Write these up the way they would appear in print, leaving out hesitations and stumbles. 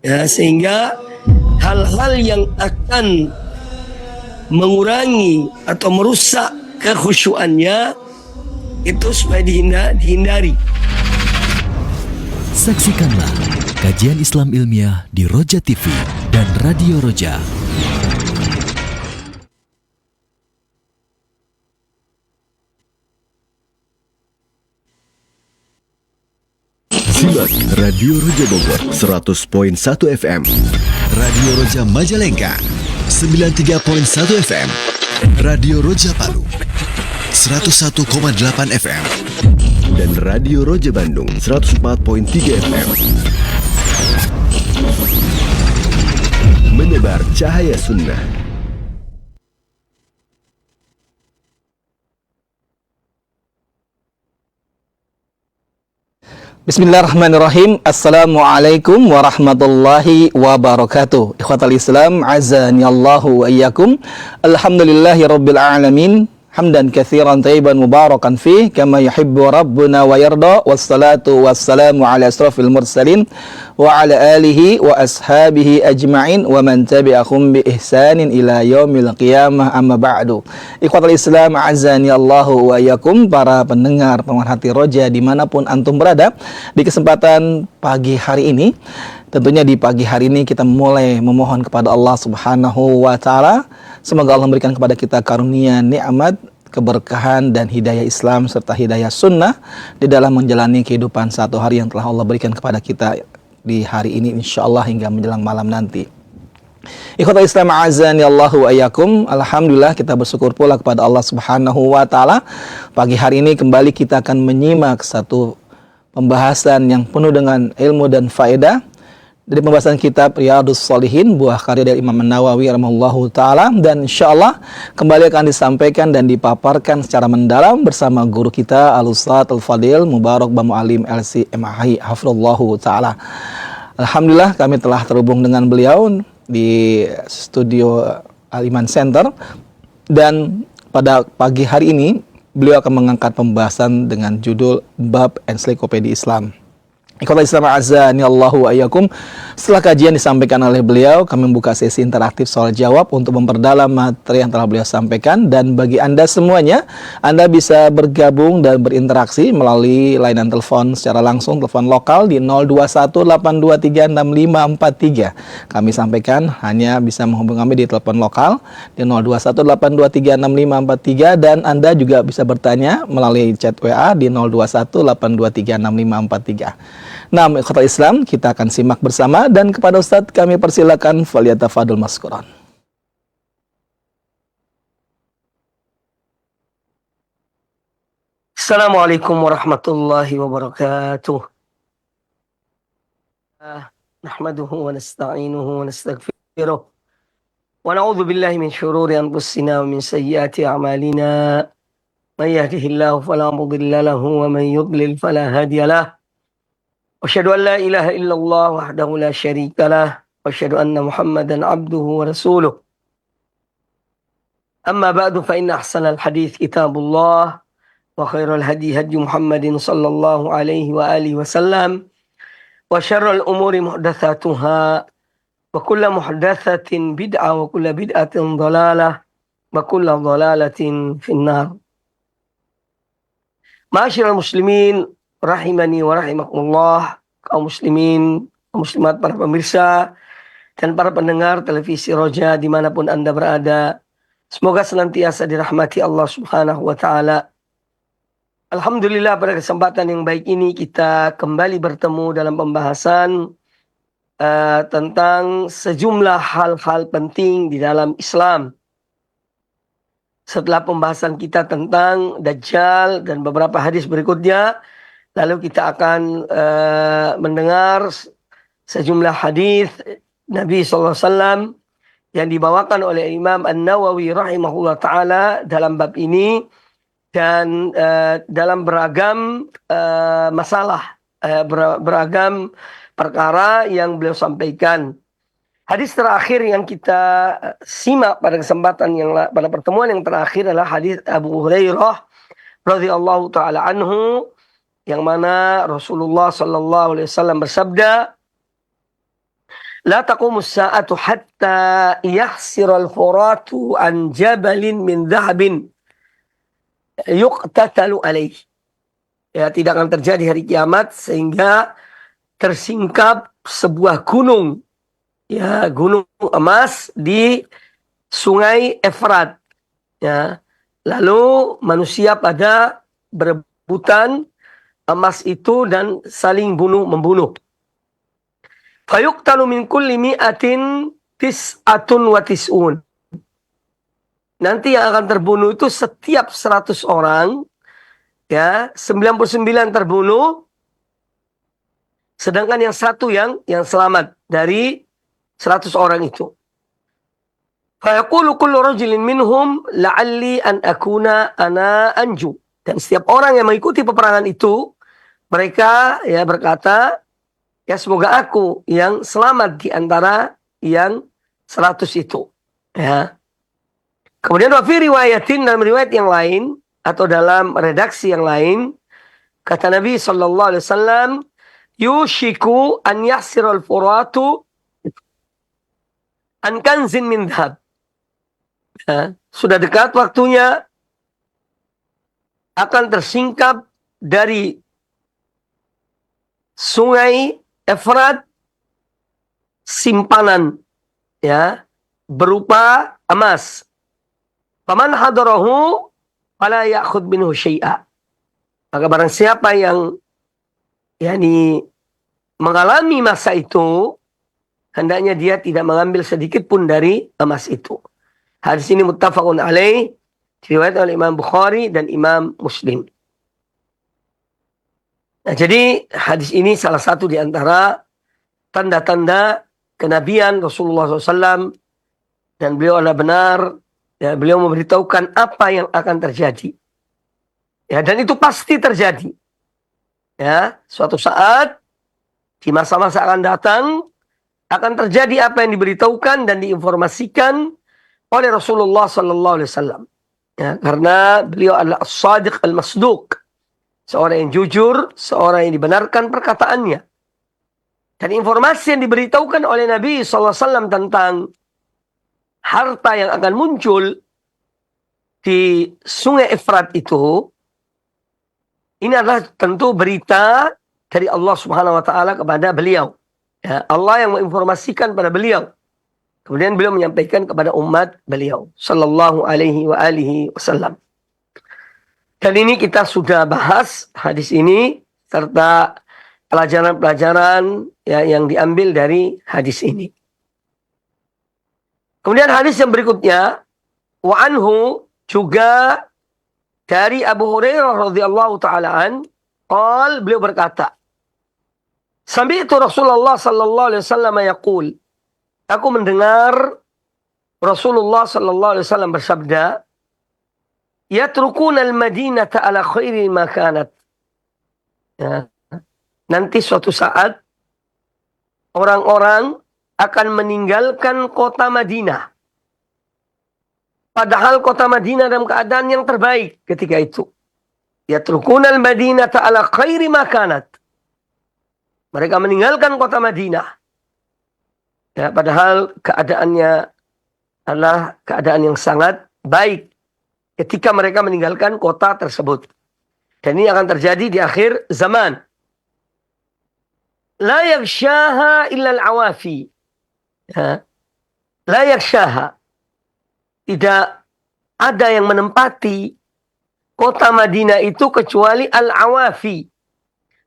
Ya, sehingga hal-hal yang akan mengurangi atau merusak kekhusyuannya itu supaya dihindari. Saksikanlah kajian Islam ilmiah di Roja TV dan Radio Roja. Simak Radio Roja Bogor 100.1 FM, Radio Roja Majalengka 93.1 FM, Radio Roja Palu 101,8 FM, dan Radio Roja Bandung 104.3 FM. Menebar cahaya sunnah. Bismillahirrahmanirrahim. Assalamualaikum warahmatullahi wabarakatuh. Ikhwatal Islam, azani Allahu wa iyyakum. Alhamdulillahi rabbil alamin. Hamdan katsiran thayyiban mubarakan fih kama yuhibbu rabbuna wa yarda. Wassalatu wassalamu ala asrafil mursalin wa ala alihi wa ashabihi ajma'in wa man tabi'ahum bi ihsanin ila yaumil qiyamah, amma ba'du. Ikhwatal Islam, azani Allahu wa iyyakum, para pendengar pemerhati Roja dimanapun antum berada. Di kesempatan pagi hari ini, tentunya di pagi hari ini kita mulai memohon kepada Allah Subhanahu wa taala, semoga Allah memberikan kepada kita karunia, nikmat, keberkahan dan hidayah Islam serta hidayah sunnah di dalam menjalani kehidupan satu hari yang telah Allah berikan kepada kita di hari ini, insyaallah hingga menjelang malam nanti. Ikhwatul Islam, azani Allahu wa iyyakum. Alhamdulillah, kita bersyukur pula kepada Allah Subhanahu wa taala. Pagi hari ini kembali kita akan menyimak satu pembahasan yang penuh dengan ilmu dan faedah dari pembahasan kitab Riyadhus Shalihin, buah karya dari Imam Nawawi rahimahullahu taala, dan insyaallah kembali akan disampaikan dan dipaparkan secara mendalam bersama guru kita Al-Ustadz Al-Fadil Mubarak Bamu'alim LC-MAI hafizallahu taala. Alhamdulillah, kami telah terhubung dengan beliau di studio Al-Iman Center, dan pada pagi hari ini beliau akan mengangkat pembahasan dengan judul Bab Ensiklopedia Islam. Ikhwatul Islam, azani Allahu wa iyyakum. Setelah kajian disampaikan oleh beliau, kami membuka sesi interaktif soal jawab untuk memperdalam materi yang telah beliau sampaikan. Dan bagi Anda semuanya, Anda bisa bergabung dan berinteraksi melalui layanan telepon secara langsung, telepon lokal di 0218236543. Kami sampaikan hanya bisa menghubungi kami di telepon lokal di 0218236543, dan Anda juga bisa bertanya melalui chat WA di 0218236543. Nah, ikhwatul Islam, kita akan simak bersama, dan kepada Ustadz kami persilakan falyatafadhal mashkuran. Assalamualaikum warahmatullahi wabarakatuh. Nahmaduhu wa nasta'inuhu wa nastaghfiruh. Wa na'udzu billahi min syururi anfusina wa min sayyiati a'malina. May yahdihillahu fala mudilla lahu wa may yudlil fala hadiya lahu. Asyhadu an la ilaha illallah wahdahu la syarika lah, wa asyhadu anna Muhammadan abduhu wa rasuluh. Amma ba'du, fa inna ahsanal hadits kitabullah wa khairal hadi hadi Muhammadin sallallahu alaihi wa alihi wasallam, wa syarrul umuri muhdatsatuha, wa kullu muhdatsatin bid'ah, wa kullu bid'atin dhalalah, wa kullu dhalalatin finnar. Ma'asyiral muslimin rahimani wa rahimakumullah, kaum muslimin, kaum muslimat, para pemirsa dan para pendengar televisi Roja dimanapun Anda berada, semoga senantiasa dirahmati Allah Subhanahu wa taala. Alhamdulillah, pada kesempatan yang baik ini kita kembali bertemu dalam pembahasan tentang sejumlah hal-hal penting di dalam Islam. Setelah pembahasan kita tentang Dajjal dan beberapa hadis berikutnya, lalu kita akan mendengar sejumlah hadis Nabi SAW yang dibawakan oleh Imam An-Nawawi rahimahullah ta'ala dalam bab ini, dan dalam beragam masalah, beragam perkara yang beliau sampaikan. Hadis terakhir yang kita simak pada pada pertemuan yang terakhir adalah hadis Abu Hurairah radhiyallahu ta'ala anhu, yang mana Rasulullah sallallahu alaihi wasallam bersabda, la taqumus sa'atu hatta yahsiral furatu an jabalin min dhahabin yuqtatalu alaih. Ya, tidak akan terjadi hari kiamat sehingga tersingkap sebuah gunung, ya, gunung emas di sungai Efrat. Ya, lalu manusia pada berebutan emas itu dan saling membunuh. Fayuqtalu min kulli mi'atin tis'atun wa tis'un. Nanti yang akan terbunuh itu setiap 100 orang, ya, 99 terbunuh, sedangkan yang satu yang selamat dari 100 orang itu. Fayaqulu kullu rajulin minhum la'alli an akuna ana anju. Dan setiap orang yang mengikuti peperangan itu, mereka ya berkata, ya semoga aku yang selamat di antara yang 100 itu. Ya. Kemudian wa fi riwayatin, dalam riwayat yang lain atau dalam redaksi yang lain, kata Nabi sallallahu alaihi wasallam, yushiku an yahsiral furatu an kanzin min dhab. Ya, sudah dekat waktunya akan tersingkap dari sungai Efrat simpanan, ya, berupa emas. Faman hadarahu fala ya'khudh minhu syai'a. Maka barang siapa yang mengalami masa itu, hendaknya dia tidak mengambil sedikit pun dari emas itu. Hadis ini muttafaqun alaih, diriwayatkan oleh Imam Bukhari dan Imam Muslim. Nah, jadi hadis ini salah satu di antara tanda-tanda kenabian Rasulullah SAW, dan beliau adalah benar, ya, beliau memberitahukan apa yang akan terjadi. Ya, dan itu pasti terjadi. Ya, suatu saat di masa-masa akan datang akan terjadi apa yang diberitahukan dan diinformasikan oleh Rasulullah sallallahu alaihi wasallam. Ya, karena beliau adalah as-sadiq al-masduq, seorang yang jujur, seorang yang dibenarkan perkataannya. Dan informasi yang diberitahukan oleh Nabi sallallahu alaihi wasallam tentang harta yang akan muncul di sungai Efrat itu, ini adalah tentu berita dari Allah Subhanahu wa taala kepada beliau. Ya, Allah yang menginformasikan pada beliau. Kemudian beliau menyampaikan kepada umat beliau sallallahu alaihi wa alihi wasallam. Dan ini kita sudah bahas hadis ini serta pelajaran-pelajaran ya, yang diambil dari hadis ini. Kemudian hadis yang berikutnya, wa anhu, juga dari Abu Hurairah radhiyallahu taala beliau berkata, sami'tu Rasulullah sallallahu alaihi wasallam yaqul, aku mendengar Rasulullah sallallahu alaihi wasallam bersabda, yatrukuna al-madinata ala khairi ma kanat. Ya. Nanti suatu saat orang-orang akan meninggalkan kota Madinah. Padahal kota Madinah dalam keadaan yang terbaik ketika itu. Yatrukuna al-madinata ala khairi ma kanat. Mereka meninggalkan kota Madinah. Ya, padahal keadaannya adalah keadaan yang sangat baik ketika mereka meninggalkan kota tersebut. Dan ini akan terjadi di akhir zaman. La yaghshaha illa al-awafi. Ya. La yaghshaha. Tidak ada yang menempati kota Madinah itu kecuali al-awafi.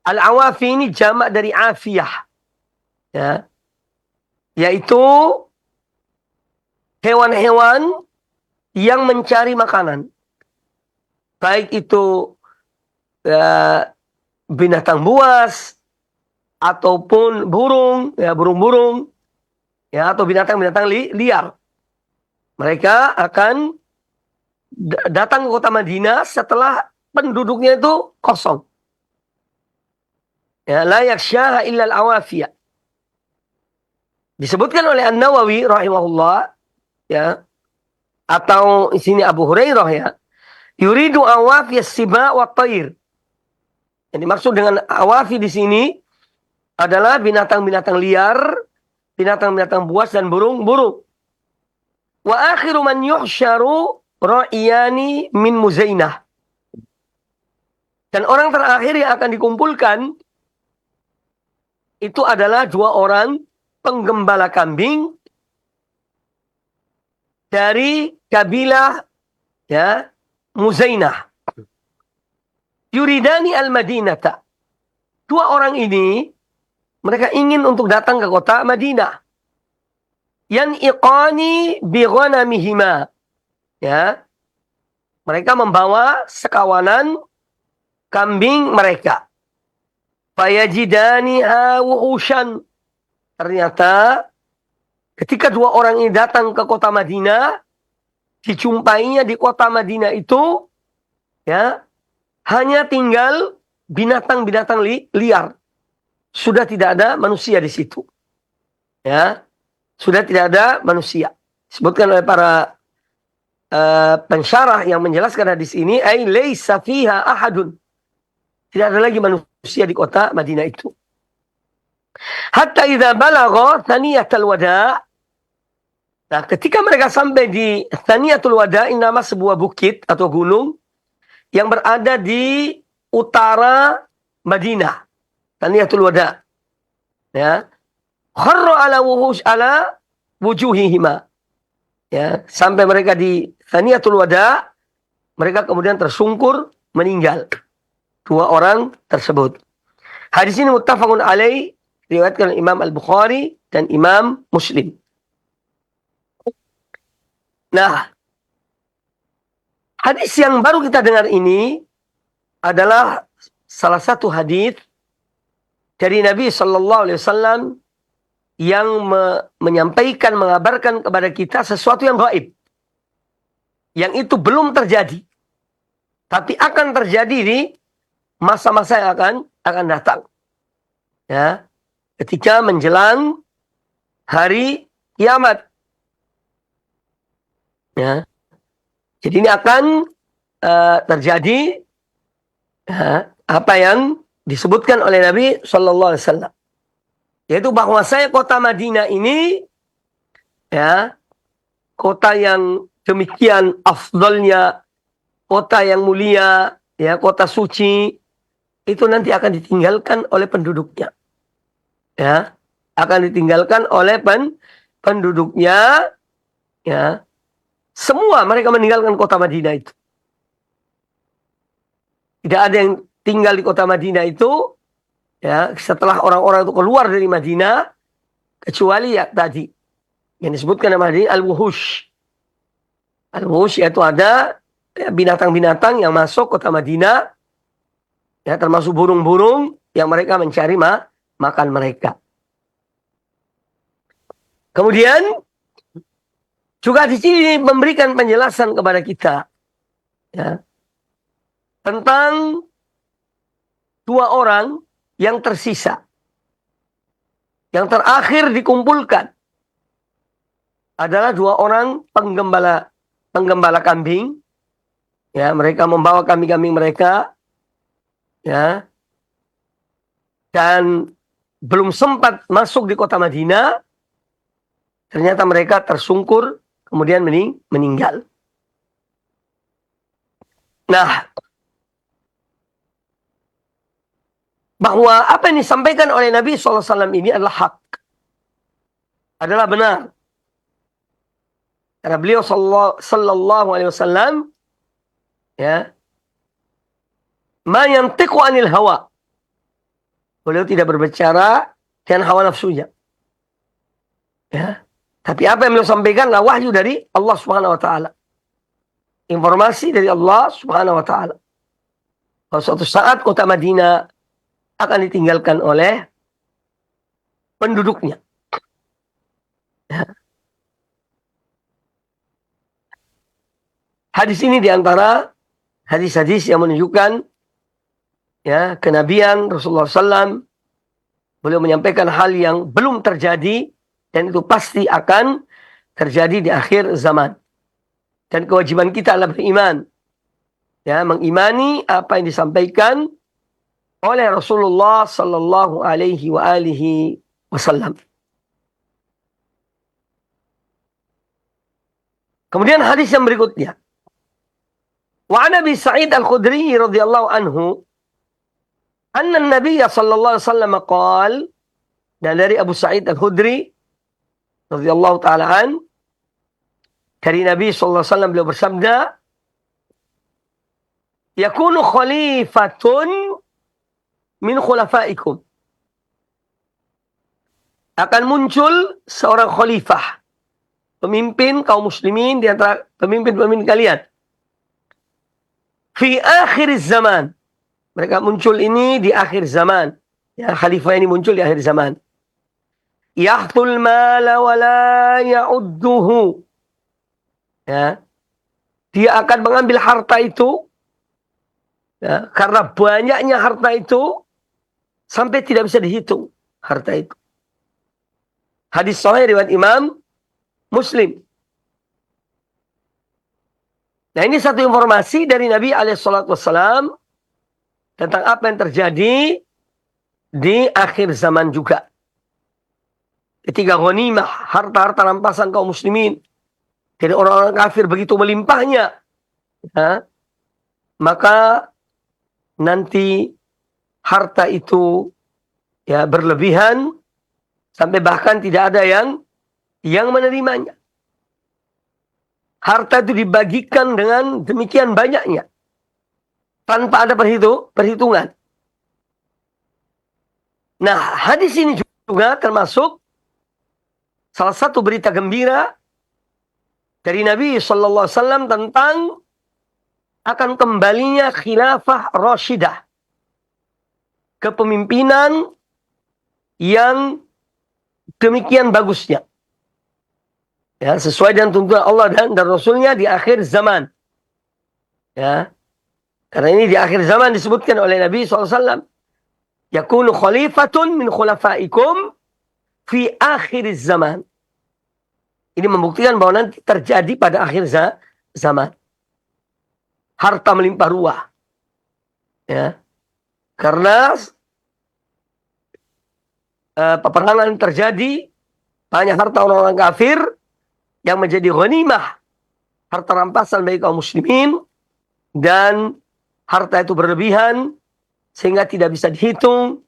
Al-awafi ini jamak dari afiyah. Ya. Yaitu hewan-hewan yang mencari makanan. Baik itu binatang buas, ataupun burung, ya, burung-burung, ya, atau binatang-binatang liar. Mereka akan datang ke kota Madinah setelah penduduknya itu kosong. Ya, la yakhshaha illa al-awafiyah. Disebutkan oleh An-Nawawi rahimahullah, ya, atau di sini Abu Hurairah, ya, yuridu awafi as-siba wa tayr. Yang dimaksud dengan awafi di sini adalah binatang-binatang liar binatang-binatang buas dan burung-burung. Wa akhiru man yuhsyaru ra'iyani min Muzainah. Dan orang terakhir yang akan dikumpulkan itu adalah 2 orang penggembala kambing dari kabilah Muzainah. Yuridani al-Madinata. 2 orang ini mereka ingin untuk datang ke kota Madinah. Yan'iqani bi ghanamihima. Ya. Mereka membawa sekawanan kambing mereka. Fayajidaniha wuhushan. Ternyata ketika 2 orang ini datang ke kota Madinah, dijumpainya di kota Madinah itu hanya tinggal binatang-binatang liar. Sudah tidak ada manusia di situ. Ya. Sudah tidak ada manusia. Disebutkan oleh para pensyarah yang menjelaskan hadis ini, ai laisa fiha ahadun. Tidak ada lagi manusia di kota Madinah itu. Hatta idza balagha thaniyatul wada'. Nah, ketika mereka sampai di Thaniyatul Wada', ini nama sebuah bukit atau gunung yang berada di utara Madinah. Thaniyatul Wada'. Ya. Kharra ala wujuhihima. Ya, sampai mereka di Thaniyatul Wada', mereka kemudian tersungkur meninggal. 2 orang tersebut. Hadis ini muttafaqun alaih, diriwayatkan oleh Imam Al-Bukhari dan Imam Muslim. Nah, hadis yang baru kita dengar ini adalah salah satu hadis dari Nabi Sallallahu Alaihi Wasallam yang menyampaikan, mengabarkan kepada kita sesuatu yang gaib, yang itu belum terjadi, tapi akan terjadi di masa-masa yang akan datang. Ya, ketika menjelang hari kiamat. Ya. Jadi ini akan terjadi apa yang disebutkan oleh Nabi Sallallahu Alaihi Wasallam, yaitu bahwasanya kota Madinah ini kota yang demikian afdalnya, kota yang mulia, kota suci, itu nanti akan ditinggalkan oleh penduduknya. Ya, akan ditinggalkan oleh penduduknya. Ya. Semua mereka meninggalkan kota Madinah itu. Tidak ada yang tinggal di kota Madinah itu setelah orang-orang itu keluar dari Madinah, kecuali tadi yang disebutkan nama hadis al-wuhush. Al-wuhush yaitu ada binatang-binatang yang masuk kota Madinah, termasuk burung-burung yang mereka mencari makan mereka. Kemudian juga di sini memberikan penjelasan kepada kita tentang 2 orang yang tersisa. Yang terakhir dikumpulkan adalah 2 orang penggembala kambing. Ya, mereka membawa kambing-kambing mereka. Ya. Dan belum sempat masuk di kota Madinah, ternyata mereka tersungkur kemudian meninggal. Nah, bahwa apa yang disampaikan oleh Nabi SAW ini adalah hak, adalah benar. Karena beliau Sallallahu Alaihi Wasallam ma yantiqu anil hawa. Beliau tidak berbicara dengan hawa nafsunya. Ya. Tapi apa yang beliau sampaikan adalah wahyu dari Allah Subhanahu wa taala. Informasi dari Allah Subhanahu wa taala. Bahwa suatu saat kota Madinah akan ditinggalkan oleh penduduknya. Ya. Hadis ini diantara hadis-hadis yang menunjukkan kenabian Rasulullah SAW. Beliau menyampaikan hal yang belum terjadi, dan itu pasti akan terjadi di akhir zaman. Dan kewajiban kita adalah beriman. Mengimani apa yang disampaikan oleh Rasulullah Sallallahu Alaihi Wasallam. Kemudian hadis yang berikutnya. Wa an Abi Sa'id Al-Khudri radhiyallahu anhu anna an-nabiy sallallahu alaihi wasallam qala, dan dari Abu Sa'id Al-Khudri radhiyallahu taala an, dari Nabi sallallahu alaihi wasallam beliau bersabda, yakunu khalifatun min khulafaikum, akan muncul seorang khalifah, pemimpin kaum muslimin di antara pemimpin-pemimpin kalian. Fi akhir zaman, mereka muncul ini di akhir zaman. Ya, khalifah ini muncul di akhir zaman. Yahtul mala wa la ya'udduhu. Ya. Dia akan mengambil harta itu, ya, karena banyaknya harta itu sampai tidak bisa dihitung harta itu. Hadis sahih riwayat Imam Muslim. Nah, ini satu informasi dari Nabi SAW tentang apa yang terjadi di akhir zaman juga. Ketika ghanimah, harta-harta rampasan kaum muslimin dari orang-orang kafir begitu melimpahnya, ya, maka nanti harta itu ya berlebihan sampai bahkan tidak ada yang menerimanya. Harta itu dibagikan dengan demikian banyaknya tanpa ada perhitungan. Nah, hadis ini juga termasuk salah satu berita gembira dari Nabi sallallahu alaihi wasallam tentang akan kembalinya khilafah Rashidah, kepemimpinan yang demikian bagusnya. Ya, sesuai dengan tuntunan Allah dan Rasulnya di akhir zaman. Ya, karena ini di akhir zaman disebutkan oleh Nabi SAW. Yakunu khalifatun min khulafaikum fi akhir zaman. Ini membuktikan bahwa nanti terjadi pada akhir zaman. Harta melimpah ruah. Ya, karena peperangan terjadi, banyak harta orang-orang kafir yang menjadi ghanimah, harta rampasan bagi kaum muslimin, dan harta itu berlebihan sehingga tidak bisa dihitung.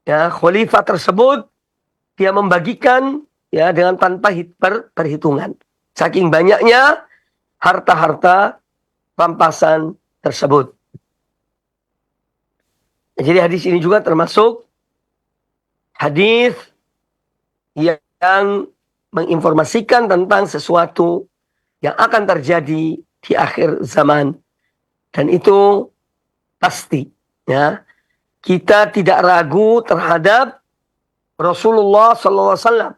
Ya, khalifah tersebut dia membagikan ya dengan tanpa perhitungan. Saking banyaknya harta-harta rampasan tersebut. Jadi hadis ini juga termasuk hadis yang menginformasikan tentang sesuatu yang akan terjadi di akhir zaman, dan itu pasti. Ya, kita tidak ragu terhadap Rasulullah SAW.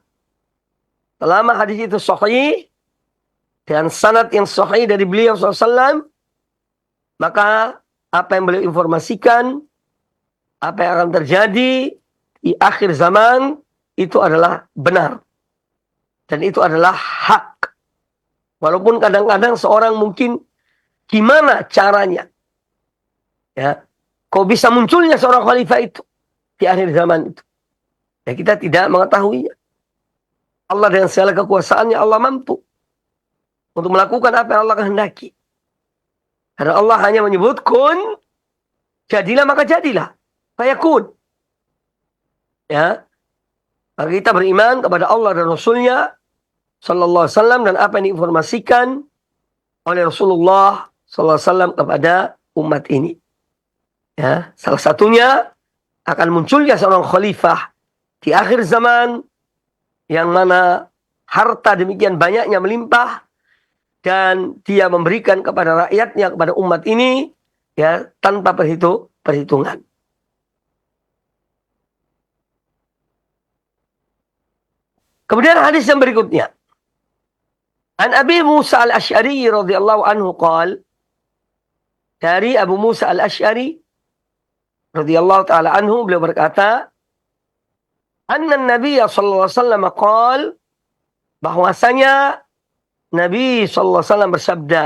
Selama hadis itu sahih dan sanad yang sahih dari beliau SAW, maka apa yang beliau informasikan, apa yang akan terjadi di akhir zaman itu adalah benar. Dan itu adalah hak. Walaupun kadang-kadang seorang mungkin gimana caranya, ya, kok bisa munculnya seorang khalifah itu di akhir zaman itu. Ya, kita tidak mengetahuinya. Allah dengan segala kekuasaannya, Allah mampu untuk melakukan apa yang Allah kehendaki. Karena Allah hanya menyebut kun, jadilah maka jadilah. Fayakun. Ya. Maka kita beriman kepada Allah dan Rasulnya sallallahu alaihi wasallam dan apa yang diinformasikan oleh Rasulullah sallallahu alaihi wasallam kepada umat ini. Ya, salah satunya akan munculnya seorang khalifah di akhir zaman yang mana harta demikian banyaknya melimpah dan dia memberikan kepada rakyatnya, kepada umat ini ya tanpa perhitungan. Kemudian hadis yang berikutnya. An Abi Musa al-Ash'ari radhiyallahu anhu qala, dari Abu Musa al-Ash'ari radhiyallahu taala anhu beliau berkata, anna Nabi sallallahu alaihi wasallam qala, bahwasanya Nabi sallallahu alaihi wasallam bersabda,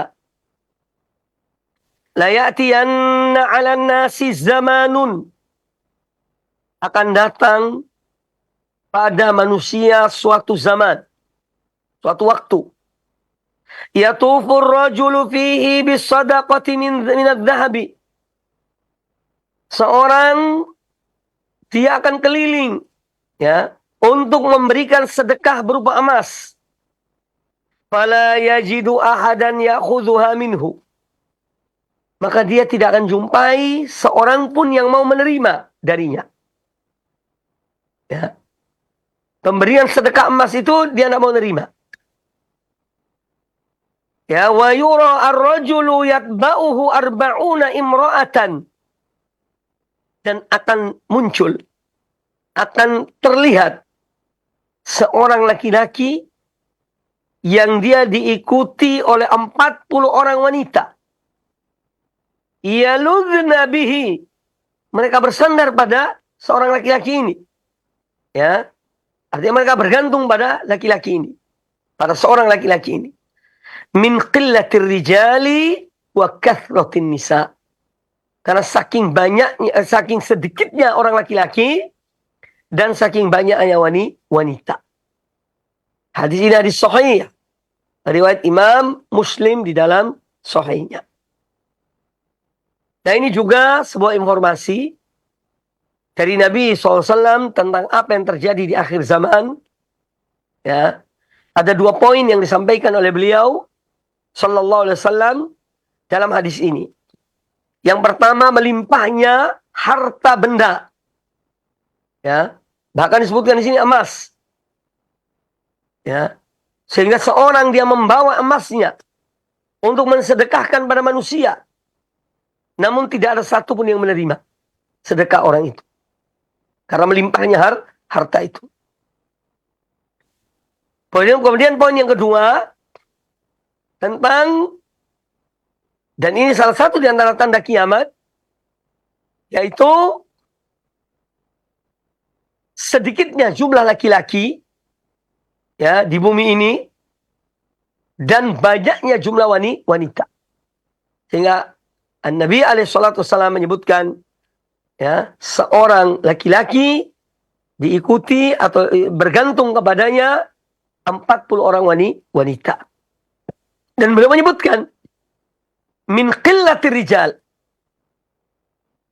la ya'tiyanna 'alan nasi zamanun, akan datang pada manusia suatu zaman, suatu waktu. Yatufur rajulu fihi bisadaqati min adh-dhahabi. Seorang dia akan keliling ya untuk memberikan sedekah berupa emas. Fala yajidu ahadan ya'khudhuha minhu. Maka dia tidak akan jumpai seorang pun yang mau menerima darinya. Ya. Pemberian sedekah emas itu dia tidak mau menerima. Ya, wa yura ar-rajulu yatba'uhu arba'una imra'atan. Dan akan muncul, akan terlihat seorang laki-laki yang dia diikuti oleh 40 orang wanita. Yaludhna bihi. Mereka bersandar pada seorang laki-laki ini. Ya. Artinya mereka bergantung pada laki-laki ini. Pada seorang laki-laki ini. Min qillatir rijali wa kathratin nisa. Karena saking banyaknya, saking sedikitnya orang laki-laki dan saking banyaknya wanita. Hadis ini hadis sahih. Riwayat Imam Muslim di dalam sahihnya. Nah, ini juga sebuah informasi dari Nabi SAW tentang apa yang terjadi di akhir zaman. Ya, ada 2 poin yang disampaikan oleh beliau Sallallahu Alaihi Wasallam dalam hadis ini. Yang pertama, melimpahnya harta benda. Ya, bahkan disebutkan di sini emas. Ya, sehingga seorang dia membawa emasnya untuk mensedekahkan pada manusia. Namun tidak ada satupun yang menerima sedekah orang itu. Karena melimpahnya harta itu. Kemudian poin yang kedua, tentang, dan ini salah satu di antara tanda kiamat, yaitu sedikitnya jumlah laki-laki ya di bumi ini dan banyaknya jumlah wanita. Sehingga Nabi SAW menyebutkan ya, seorang laki-laki diikuti atau bergantung kepadanya 40 orang wanita. Dan beliau menyebutkan min qillatir rijal.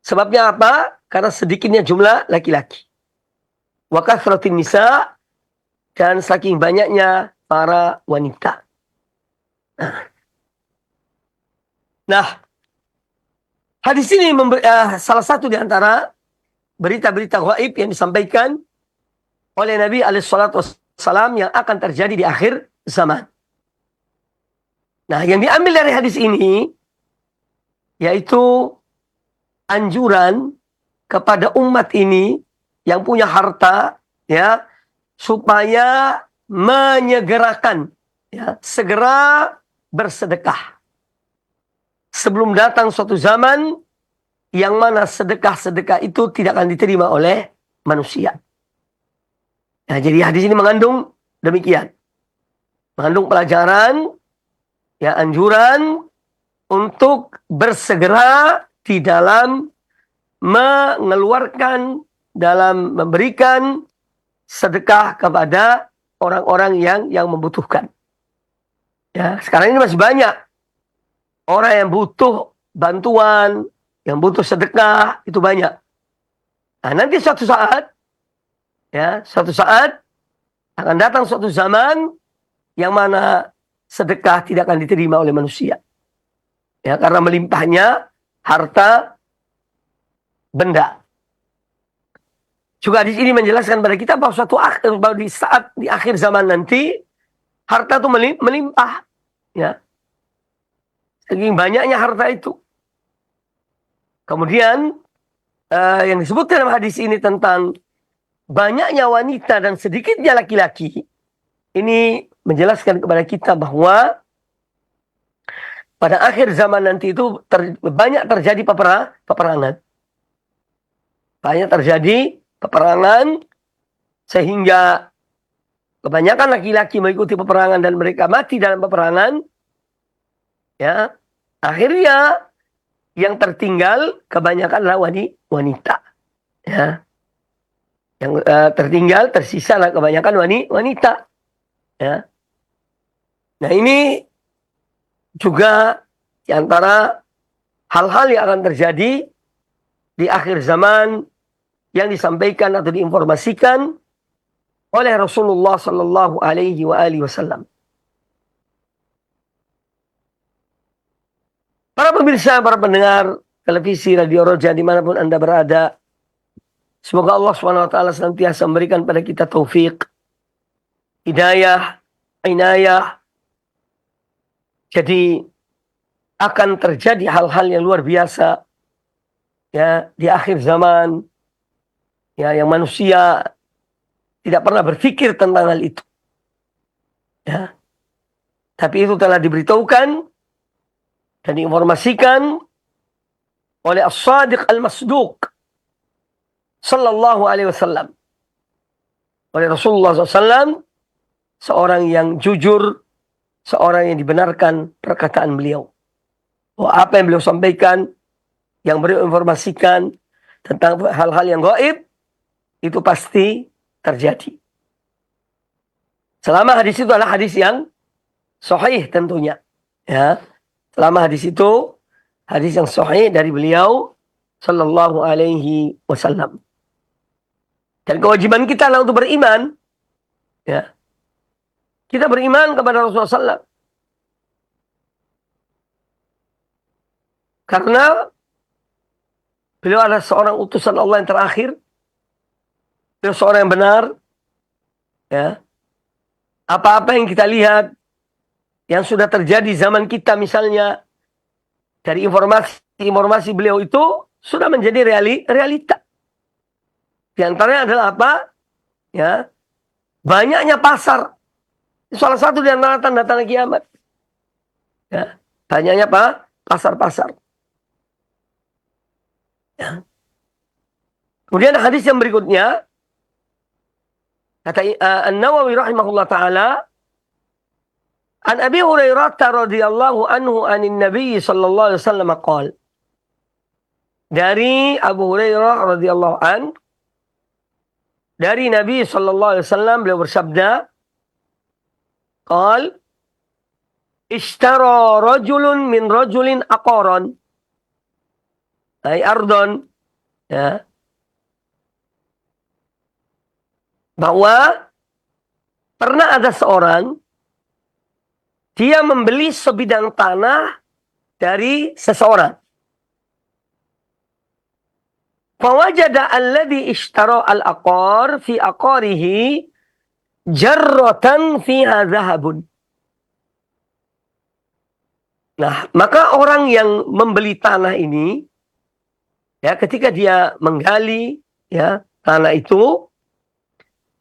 Sebabnya apa? Karena sedikitnya jumlah laki-laki. Wa kathratin nisa, dan saking banyaknya para wanita. Nah, hadis ini salah satu di antara berita-berita gaib yang disampaikan oleh Nabi SAW yang akan terjadi di akhir zaman. Nah, yang diambil dari hadis ini yaitu anjuran kepada umat ini yang punya harta ya supaya menyegerakan ya segera bersedekah. Sebelum datang suatu zaman yang mana sedekah-sedekah itu tidak akan diterima oleh manusia. Nah, jadi hadis ini mengandung demikian. Mengandung pelajaran, ya anjuran untuk bersegera di dalam mengeluarkan, dalam memberikan sedekah kepada orang-orang yang membutuhkan. Ya, sekarang ini masih banyak orang yang butuh bantuan, yang butuh sedekah, itu banyak. Nah, nanti suatu saat, ya, suatu saat akan datang suatu zaman yang mana sedekah tidak akan diterima oleh manusia. Ya, karena melimpahnya harta benda. Juga di sini menjelaskan pada kita bahwa di akhir zaman nanti harta itu melimpah, ya. Saking banyaknya harta itu. Kemudian yang disebut dalam hadis ini tentang banyaknya wanita dan sedikitnya laki-laki, ini menjelaskan kepada kita bahwa pada akhir zaman nanti itu banyak terjadi peperangan. Banyak terjadi peperangan sehingga kebanyakan laki-laki mengikuti peperangan dan mereka mati dalam peperangan. Ya, akhirnya yang tertinggal kebanyakan adalah wanita. Ya, yang tertinggal tersisa lah kebanyakan wanita. Ya, nah ini juga di antara hal-hal yang akan terjadi di akhir zaman yang disampaikan atau diinformasikan oleh Rasulullah Sallallahu Alaihi Wasallam. Para pemirsa, para pendengar televisi Radio Roja dimanapun Anda berada, semoga Allah SWT senantiasa memberikan pada kita taufik, hidayah, inayah. Jadi akan terjadi hal-hal yang luar biasa ya di akhir zaman ya, yang manusia tidak pernah berpikir tentang hal itu. Ya. Tapi itu telah diberitahukan dan diinformasikan oleh As-Sadiq Al-Masduq Sallallahu Alaihi Wasallam, oleh Rasulullah SAW, seorang yang jujur, seorang yang dibenarkan perkataan beliau. Bahwa apa yang beliau sampaikan, yang beliau informasikan tentang hal-hal yang gaib, itu pasti terjadi. Selama hadis itu adalah hadis yang sahih tentunya. Ya. Selama hadis itu hadis yang sahih dari beliau Sallallahu Alaihi Wasallam. Dan kewajiban kita adalah untuk beriman. Ya. Kita beriman kepada Rasulullah SAW. Karena beliau adalah seorang utusan Allah yang terakhir. Beliau seorang yang benar. Ya. Apa-apa yang kita lihat, yang sudah terjadi zaman kita misalnya, dari informasi beliau itu, sudah menjadi realita. Di antaranya adalah apa? Ya. Banyaknya pasar. Salah satu di antara tanda-tanda kiamat. Ya. Banyaknya apa? Pasar-pasar. Ya. Kemudian hadis yang berikutnya, kata An-Nawawi rahimahullah ta'ala, an Abi Hurairah radhiyallahu anhu anin Nabi sallallahu alaihi wasallam qala, dari Abu Hurairah radhiyallahu an, dari Nabi sallallahu alaihi wasallam beliau bersabda, qala ishtara rajulun min rajulin aqaran, ay ardon, ya, bahwa pernah ada seorang, dia membeli sebidang tanah dari seseorang. Fawajada alladhi ishtara al-aqar fi aqarihi jarratan fiha zahabun. Nah, maka orang yang membeli tanah ini, ya, ketika dia menggali ya tanah itu,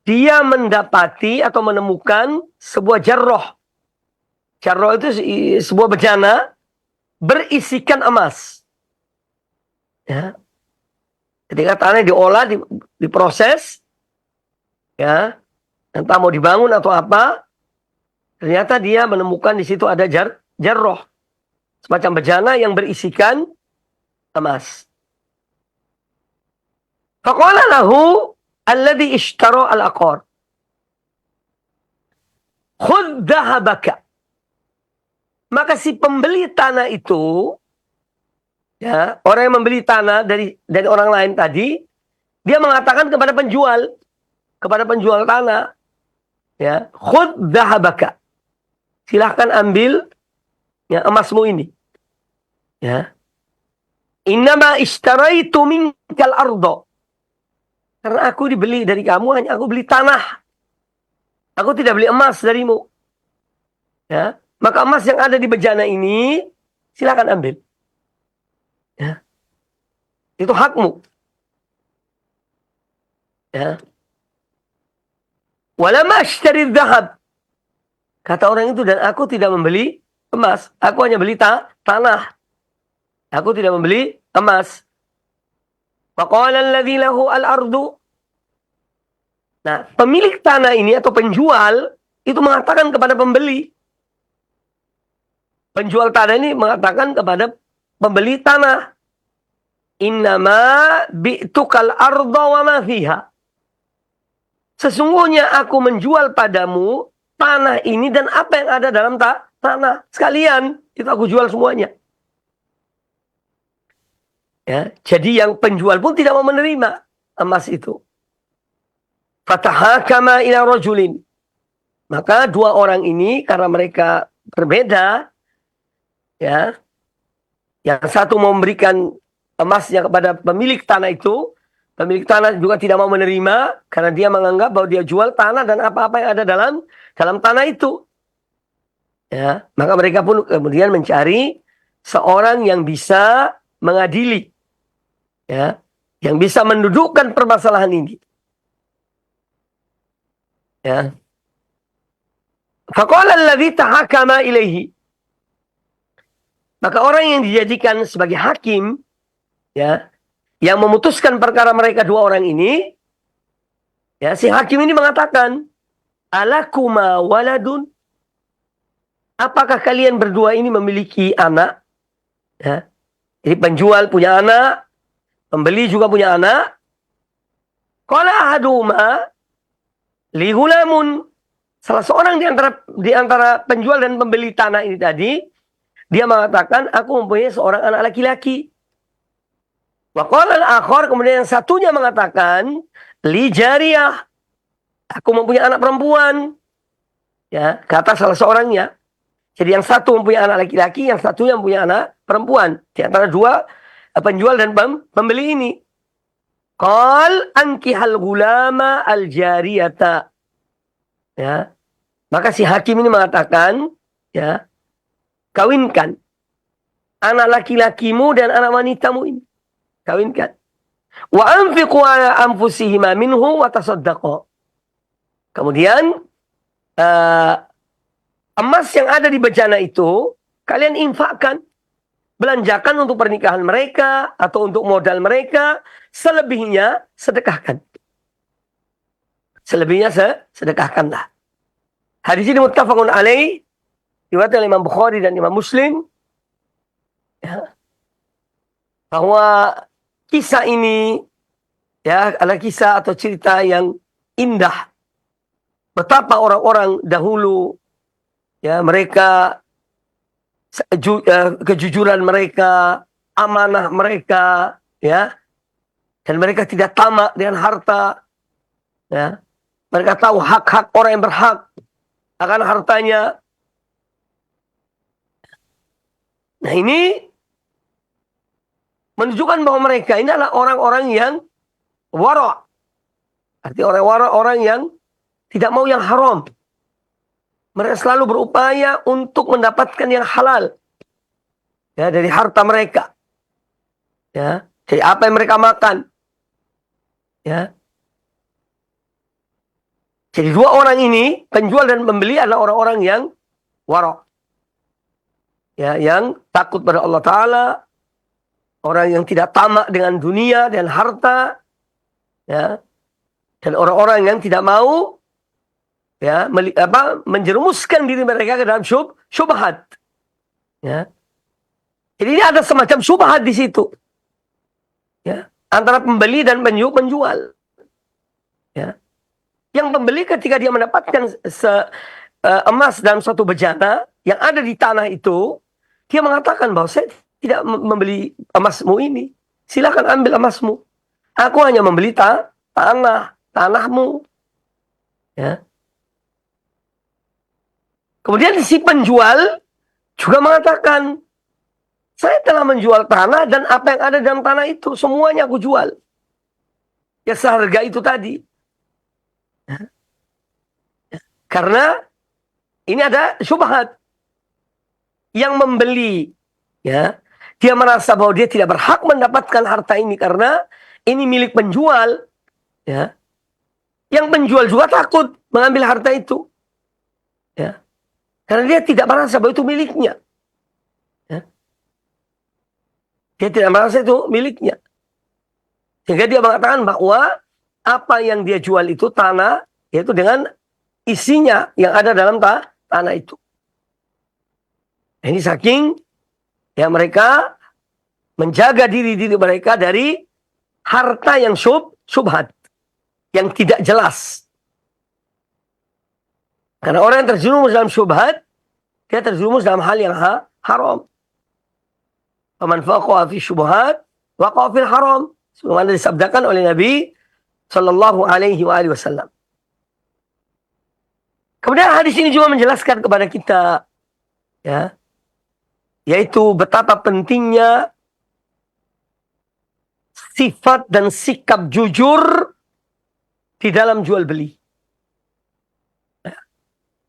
dia mendapati atau menemukan sebuah jarroh. Jarroh itu sebuah bejana berisikan emas. Ya. Ketika tanah diolah, diproses, ya, entah mau dibangun atau apa, ternyata dia menemukan di situ ada jarroh, semacam bejana yang berisikan emas. Faqala lahu alladhi ishtara al-aqar, khudh dhahabaka. Maka si pembeli tanah itu, ya, orang yang membeli tanah dari orang lain tadi, dia mengatakan kepada penjual tanah, ya, khudh dhahabaka, silahkan ambil ya emasmu ini. Ya. Innama ishtaraitu minkal ardo. Karena aku dibeli dari kamu, hanya aku beli tanah. Aku tidak beli emas darimu. Ya. Maka emas yang ada di bejana ini, silakan ambil. Ya. Itu hakmu. Ya. Walama ashtari dhahab. Kata orang itu, dan aku tidak membeli emas. Aku hanya beli tanah. Aku tidak membeli emas. Faqala alladhi lahu al-ardu. Nah, pemilik tanah ini atau penjual itu mengatakan kepada pembeli. Penjual tanah ini mengatakan kepada pembeli tanah, innama bi'tukal arda wa ma fiha. Sesungguhnya aku menjual padamu tanah ini dan apa yang ada dalam tanah sekalian, itu aku jual semuanya. Ya, jadi yang penjual pun tidak mau menerima emas itu. Fatahakama ila rajulin. Maka dua orang ini karena mereka berbeda, ya, yang satu memberikan emasnya kepada pemilik tanah itu, pemilik tanah juga tidak mau menerima karena dia menganggap bahwa dia jual tanah dan apa-apa yang ada dalam tanah itu. Ya, maka mereka pun kemudian mencari seorang yang bisa mengadili, ya, yang bisa mendudukkan permasalahan ini. Ya. Faqala alladhi tahakama ilaihi. Maka orang yang dijadikan sebagai hakim, ya, yang memutuskan perkara mereka dua orang ini, ya, si hakim ini mengatakan, alakuma waladun. Apakah kalian berdua ini memiliki anak? Ya. Jadi penjual punya anak, pembeli juga punya anak. Qala ahaduma li gulamun. Salah seorang di antara penjual dan pembeli tanah ini tadi, dia mengatakan, aku mempunyai seorang anak laki-laki. Wa qala al-akhar, kemudian yang satunya mengatakan, li jariyah. Aku mempunyai anak perempuan. Ya, kata salah seorangnya. Jadi yang satu mempunyai anak laki-laki, yang satunya mempunyai anak perempuan. Di antara dua penjual dan pembeli ini. Qal ankihal gulama al-jariyata. Ya. Maka si hakim ini mengatakan, ya, kawinkan anak laki-lakimu dan anak wanitamu ini. Kawinkan. Wa anfiqu ala anfusihima minhu wa tasaddaqu. Kemudian emas yang ada di bejana itu kalian infakkan, belanjakan untuk pernikahan mereka atau untuk modal mereka, selebihnya sedekahkan. Selebihnya sedekahkanlah. Hadis ini muttafaqun alaih, riwayat Imam Bukhari dan Imam Muslim. Ya, bahwa kisah ini, ya, adalah kisah atau cerita yang indah. Betapa orang-orang dahulu, ya, mereka kejujuran mereka, amanah mereka, ya, dan mereka tidak tamak dengan harta, ya. Mereka tahu hak-hak orang yang berhak akan hartanya. Nah, ini menunjukkan bahwa mereka ini adalah orang-orang yang wara'. Artinya orang-orang yang tidak mau yang haram. Mereka selalu berupaya untuk mendapatkan yang halal, ya, dari harta mereka. Ya, dari apa yang mereka makan. Ya. Jadi dua orang ini, penjual dan pembeli, adalah orang-orang yang wara'. Ya, yang takut pada Allah Ta'ala. Orang yang tidak tamak dengan dunia dan harta. Ya. Dan orang-orang yang tidak mau, ya, menjerumuskan diri mereka ke dalam syubhat. Ya. Jadi ini ada semacam syubhat di situ. Ya. Antara pembeli dan penjual. Ya. Yang pembeli ketika dia mendapatkan emas dalam suatu bejana yang ada di tanah itu, dia mengatakan bahwa saya tidak membeli emasmu ini. Silakan ambil emasmu. Aku hanya membeli tanahmu. Ya. Kemudian si penjual juga mengatakan, saya telah menjual tanah dan apa yang ada dalam tanah itu semuanya aku jual. Ya, seharga itu tadi. Ya. Karena ini ada syubhat. Yang membeli, ya, dia merasa bahwa dia tidak berhak mendapatkan harta ini karena ini milik penjual. Ya. Yang penjual juga takut mengambil harta itu. Ya. Karena dia tidak merasa bahwa itu miliknya. Ya. Dia tidak merasa itu miliknya. Sehingga dia mengatakan bahwa apa yang dia jual itu tanah, yaitu dengan isinya yang ada dalam tanah itu. Ini saking ya mereka menjaga diri mereka dari harta yang syubhat, yang tidak jelas. Karena orang yang terjerumus dalam syubhat, dia terjerumus dalam hal yang haram. Faman faqaha fi syubhat waqa'a fil haram. Sebagaimana disabdakan oleh Nabi sallallahu alaihi wasallam. Kemudian hadis ini juga menjelaskan kepada kita, ya, yaitu betapa pentingnya sifat dan sikap jujur di dalam jual beli.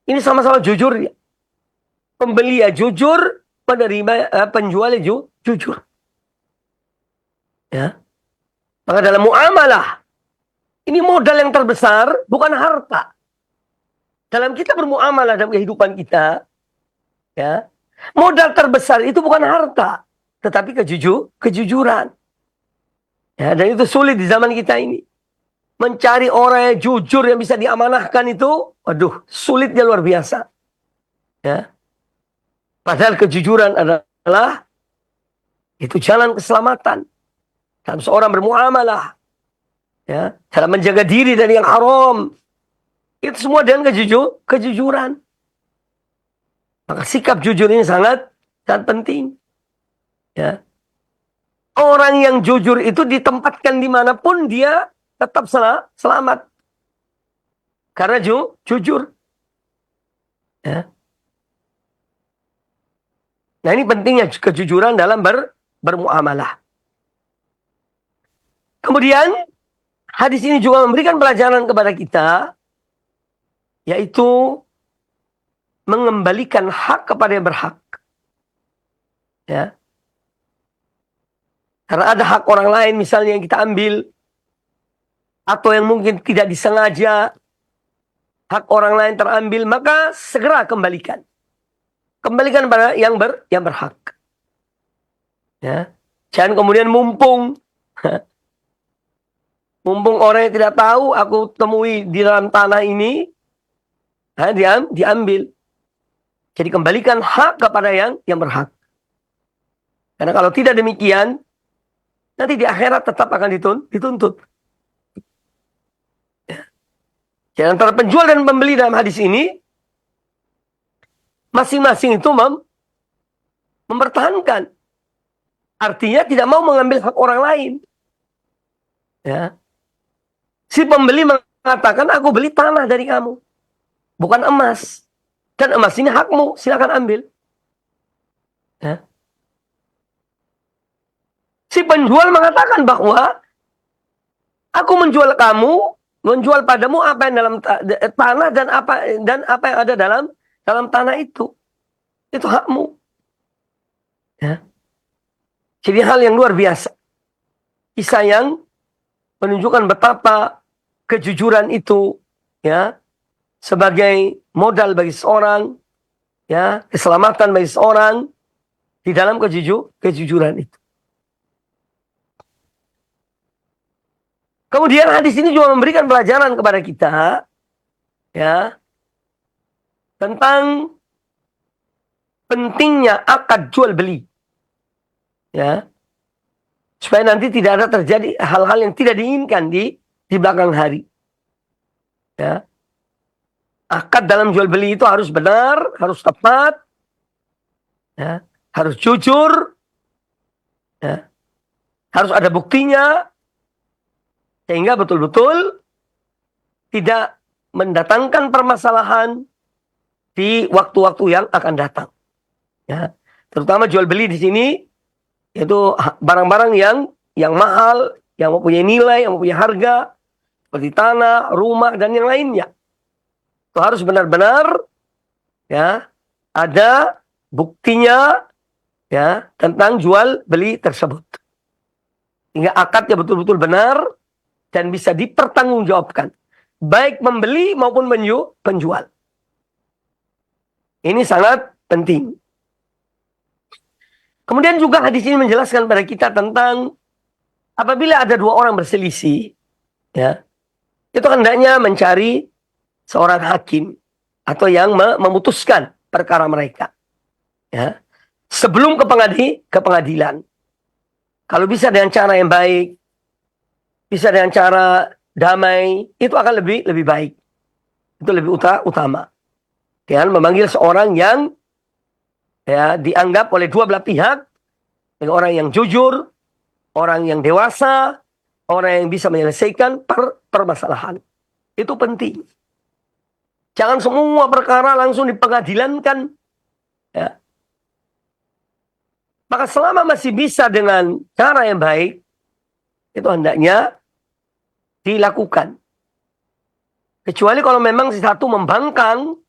Ini sama-sama jujur ya. Pembeli ya jujur, penerima penjual jujur. Ya. Maka dalam muamalah, ini modal yang terbesar bukan harta. Dalam kita bermuamalah dalam kehidupan kita, ya, modal terbesar itu bukan harta, tetapi kejujuran. Ya, dan itu sulit di zaman kita ini. Mencari orang yang jujur yang bisa diamanahkan itu, waduh, sulitnya luar biasa. Ya. Padahal kejujuran adalah itu jalan keselamatan. Dalam seorang bermuamalah, ya, dalam menjaga diri dari yang haram. Itu semua dengan kejujuran. Maka sikap jujur ini sangat penting. Ya. Orang yang jujur itu ditempatkan dimanapun dia tetap selamat. Karena jujur. Ya. Nah, ini pentingnya kejujuran dalam bermuamalah. Kemudian hadis ini juga memberikan pelajaran kepada kita, yaitu mengembalikan hak kepada yang berhak. Ya. Karena ada hak orang lain misalnya yang kita ambil, atau yang mungkin tidak disengaja, hak orang lain terambil, maka segera kembalikan. Kembalikan pada yang berhak. Ya. Jangan kemudian mumpung orang yang tidak tahu, aku temui di dalam tanah ini, diambil. Jadi kembalikan hak kepada yang berhak. Karena kalau tidak demikian, nanti di akhirat tetap akan dituntut. Ya. Jadi antara penjual dan pembeli dalam hadis ini, masing-masing itu mempertahankan. Artinya tidak mau mengambil hak orang lain. Ya. Si pembeli mengatakan, aku beli tanah dari kamu, bukan emas. Dan emas ini hakmu, silakan ambil. Ya. Si penjual mengatakan bahwa aku menjual padamu apa yang dalam tanah dan apa yang ada dalam tanah itu hakmu. Ya. Jadi hal yang luar biasa. Kisah yang menunjukkan betapa kejujuran itu, ya, sebagai modal bagi seorang, ya, keselamatan bagi seorang di dalam kejujuran itu. Kemudian hadis ini juga memberikan pelajaran kepada kita, ya, tentang pentingnya akad jual beli, ya, supaya nanti tidak ada terjadi hal-hal yang tidak diinginkan di belakang hari. Ya. Akad dalam jual beli itu harus benar, harus tepat, ya, harus jujur, ya, harus ada buktinya, sehingga betul-betul tidak mendatangkan permasalahan di waktu-waktu yang akan datang. Ya. Terutama jual beli di sini, yaitu barang-barang yang mahal, yang mempunyai nilai, yang mempunyai harga, seperti tanah, rumah, dan yang lainnya. Itu harus benar-benar, ya, ada buktinya, ya, tentang jual beli tersebut. Hingga akadnya betul-betul benar dan bisa dipertanggungjawabkan, baik membeli maupun penjual. Ini sangat penting. Kemudian juga hadis ini menjelaskan pada kita tentang apabila ada dua orang berselisih, ya, itu hendaknya mencari seorang hakim atau yang memutuskan perkara mereka, ya, sebelum ke pengadilan. Kalau bisa dengan cara yang baik, bisa dengan cara damai, itu akan lebih baik. Itu lebih utama. Dengan memanggil seorang yang ya dianggap oleh dua belah pihak orang yang jujur, orang yang dewasa, orang yang bisa menyelesaikan permasalahan. Itu penting. Jangan semua perkara langsung dipengadilankan. Ya. Maka selama masih bisa dengan cara yang baik, itu hendaknya dilakukan. Kecuali kalau memang si satu membangkang,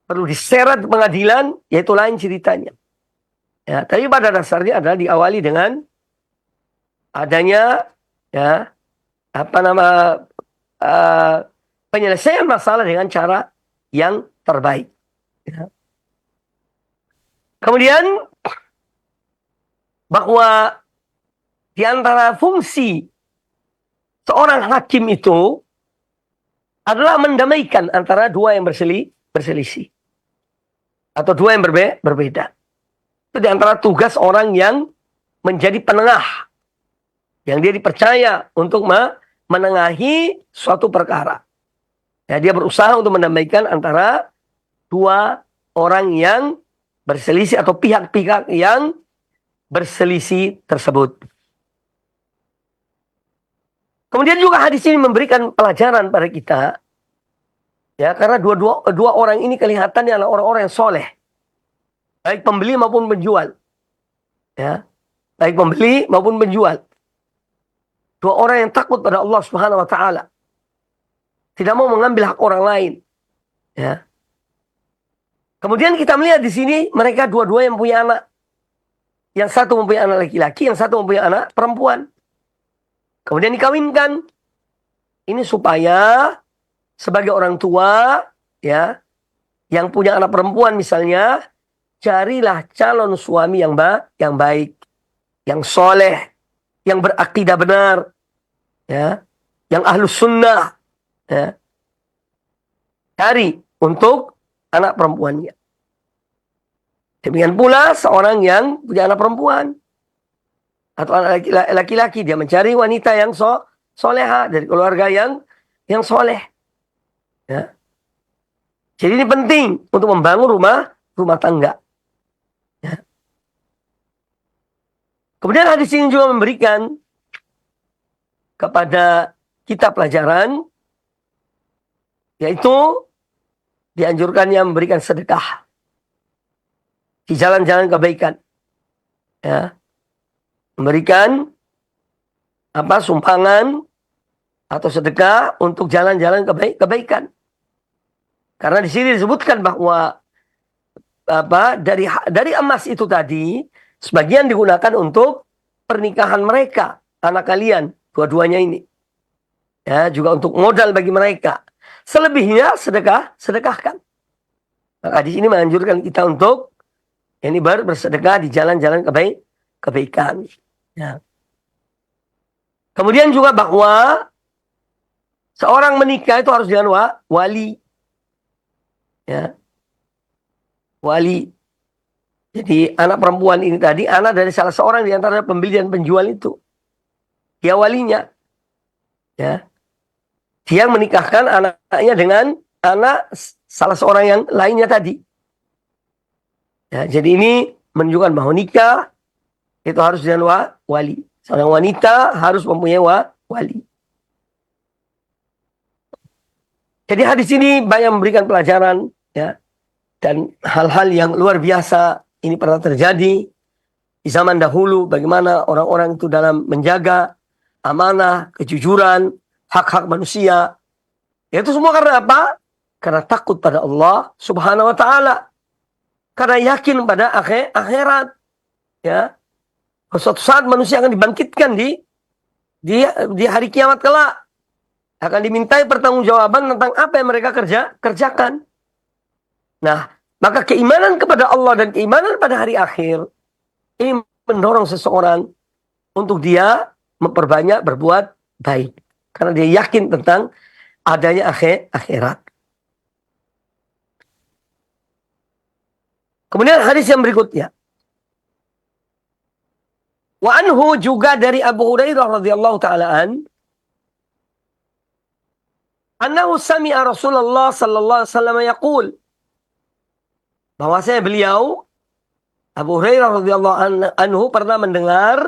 perlu diseret pengadilan, yaitu lain ceritanya. Ya, tapi pada dasarnya adalah diawali dengan adanya ya penyelesaian masalah dengan cara yang terbaik. Ya. Kemudian bahwa di antara fungsi seorang hakim itu adalah mendamaikan antara dua yang berselisih. Atau dua yang berbeda. Itu di antara tugas orang yang menjadi penengah. Yang dia dipercaya untuk menengahi suatu perkara. Ya, dia berusaha untuk mendamaikan antara dua orang yang berselisih atau pihak-pihak yang berselisih tersebut. Kemudian juga hadis ini memberikan pelajaran pada kita. Ya, karena dua orang ini kelihatannya adalah orang-orang yang soleh. Baik pembeli maupun penjual. Ya, baik pembeli maupun penjual. Dua orang yang takut pada Allah Subhanahu wa taala. Tidak mau mengambil hak orang lain. Ya. Kemudian kita melihat di sini mereka dua-dua yang punya anak. Yang satu mempunyai anak laki-laki, yang satu mempunyai anak perempuan. Kemudian dikawinkan. Ini supaya sebagai orang tua ya yang punya anak perempuan misalnya, carilah calon suami yang baik, yang soleh, yang berakidah benar, ya, yang ahlus sunnah, ya. Cari untuk anak perempuannya. Demikian pula seorang yang punya anak perempuan atau anak laki-laki, dia mencari wanita yang soleha dari keluarga yang soleh. Ya. Jadi ini penting untuk membangun rumah tangga. Ya. Kemudian hadis ini juga memberikan kepada kita pelajaran, yaitu dianjurkannya memberikan sedekah di jalan-jalan kebaikan. Ya. Memberikan sumbangan atau sedekah untuk jalan-jalan kebaikan. Karena di sini disebutkan bahwa dari emas itu tadi sebagian digunakan untuk pernikahan mereka, anak kalian, dua-duanya ini. Ya, juga untuk modal bagi mereka. Selebihnya sedekahkan. Maka di sini menganjurkan kita untuk ini bersedekah di jalan-jalan kebaikan. Ya. Kemudian juga bahwa seorang menikah itu harus dengan wali. Ya. Wali. Jadi anak perempuan ini tadi anak dari salah seorang di antara pembeli dan penjual itu. Dia walinya. Ya. Dia menikahkan anaknya dengan anak salah seorang yang lainnya tadi. Ya, jadi ini menunjukkan bahwa nikah itu harus dengan wali. Seorang wanita harus mempunyai wali. Jadi hadis ini banyak memberikan pelajaran, ya, dan hal-hal yang luar biasa ini pernah terjadi di zaman dahulu. Bagaimana orang-orang itu dalam menjaga amanah, kejujuran, hak-hak manusia. Itu semua karena apa? Karena takut pada Allah Subhanahu wa taala. Karena yakin pada akhirat. Ya. Suatu saat manusia akan dibangkitkan di hari kiamat kelak. Akan dimintai pertanggungjawaban tentang apa yang mereka kerjakan. Nah, maka keimanan kepada Allah dan keimanan pada hari akhir ini mendorong seseorang untuk dia memperbanyak berbuat baik. Karena dia yakin tentang adanya akhirat. Kemudian hadis yang berikutnya. Wa anhu juga dari Abu Hurairah radhiyallahu taala annahu sami'a Rasulullah sallallahu alaihi wasallam yaqul, bahwasanya beliau Abu Hurairah radhiyallahu anhu pernah mendengar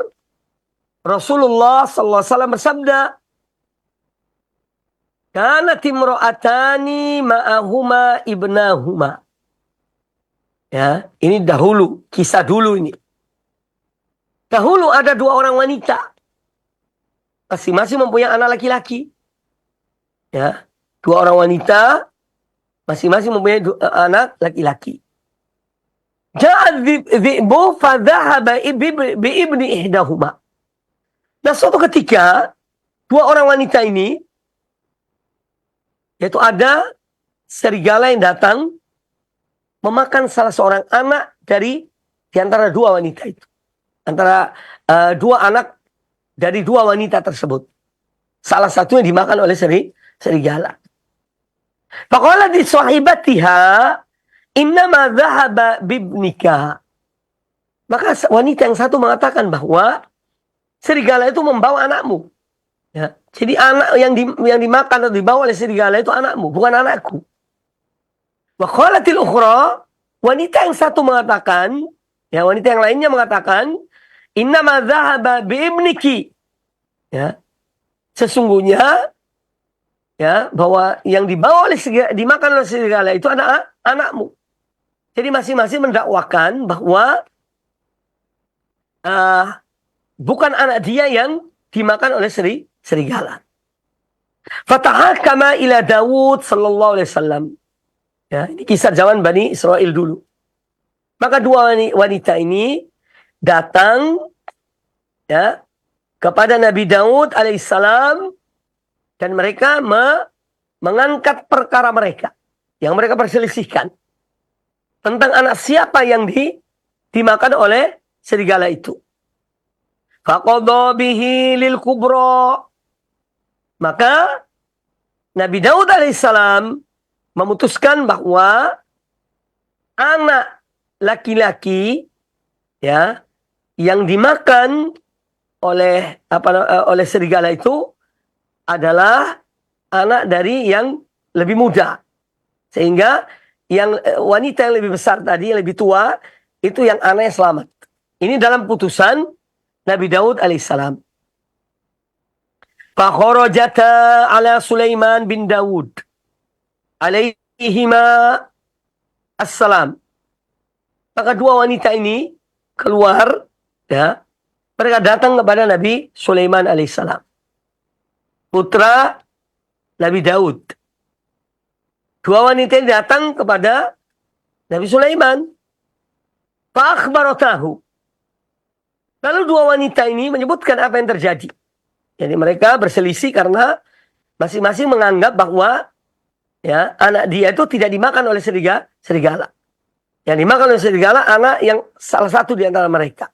Rasulullah sallallahu alaihi wasallam bersabda, "Kanat imra'atani ma'ahuma ibnahuma." Ya, ini dahulu, kisah dulu ini. Dahulu ada dua orang wanita. Masing-masing mempunyai anak laki-laki. Ya, dua orang wanita masing-masing mempunyai anak laki-laki. Ja'ad dhi'bu fa dhahaba bi ibni ihdahuma. Nah, suatu ketika dua orang wanita ini, yaitu ada serigala yang datang memakan salah seorang anak di antara dua wanita itu. Antara dua anak dari dua wanita tersebut. Salah satunya dimakan oleh serigala. Faqala di sahibatiha, innama dhahaba bibnika. Maka wanita yang satu mengatakan bahwa serigala itu membawa anakmu. Ya. Jadi anak yang dimakan atau dibawa oleh serigala itu anakmu, bukan anakku. Wa qalatil ukhra, wanita yang satu mengatakan, ya, wanita yang lainnya mengatakan, innama dhahaba bi ibniki. Ya. Sesungguhnya ya, bahwa yang dibawa oleh dimakan oleh serigala itu anakmu. Jadi masing-masing mendakwakan bahwa bukan anak dia yang dimakan oleh serigala. Fatahakama ila Dawud sallallahu alaihi wasallam. Ya, ini kisah zaman Bani Israel dulu. Maka dua wanita ini datang ya kepada Nabi Daud alaihissalam dan mereka mengangkat perkara mereka yang mereka perselisihkan tentang anak siapa yang dimakan oleh serigala itu. Faqadha bihi lil kubra. Maka Nabi Daud alaihissalam memutuskan bahwa anak laki-laki ya yang dimakan oleh oleh serigala itu adalah anak dari yang lebih muda. Sehingga yang wanita yang lebih besar tadi, yang lebih tua, itu yang anaknya selamat. Ini dalam putusan Nabi Daud alaihissalam. Fakharajata ala Sulaiman bin Daud alaihima assalam. Maka dua wanita ini keluar, ya, mereka datang kepada Nabi Sulaiman alaihissalam, putra Nabi Daud. Dua wanita ini datang kepada Nabi Sulaiman. Fa'akhbaratahu. Lalu dua wanita ini menyebutkan apa yang terjadi. Jadi mereka berselisih karena masing-masing menganggap bahwa ya anak dia itu tidak dimakan oleh serigala. Yang dimakan oleh serigala anak yang salah satu di antara mereka.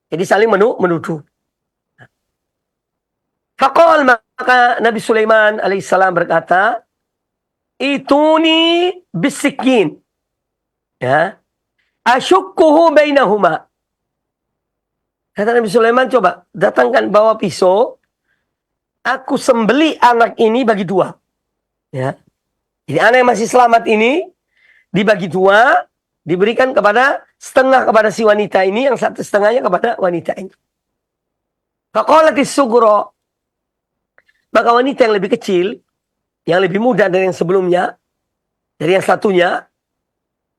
Jadi saling menuduh. Faqal, maka Nabi Sulaiman alaihissalam berkata, "Ituni bisikin." Ya. Asyukkuhu bainahuma. Kata Nabi Sulaiman, coba datangkan bawa pisau. Aku sembeli anak ini bagi dua. Ya. Jadi anak yang masih selamat ini dibagi dua, diberikan setengah kepada si wanita ini, yang satu setengahnya kepada wanita ini. Faqalatis sughra. Maka wanita yang lebih kecil, yang lebih muda dari yang sebelumnya, dari yang satunya,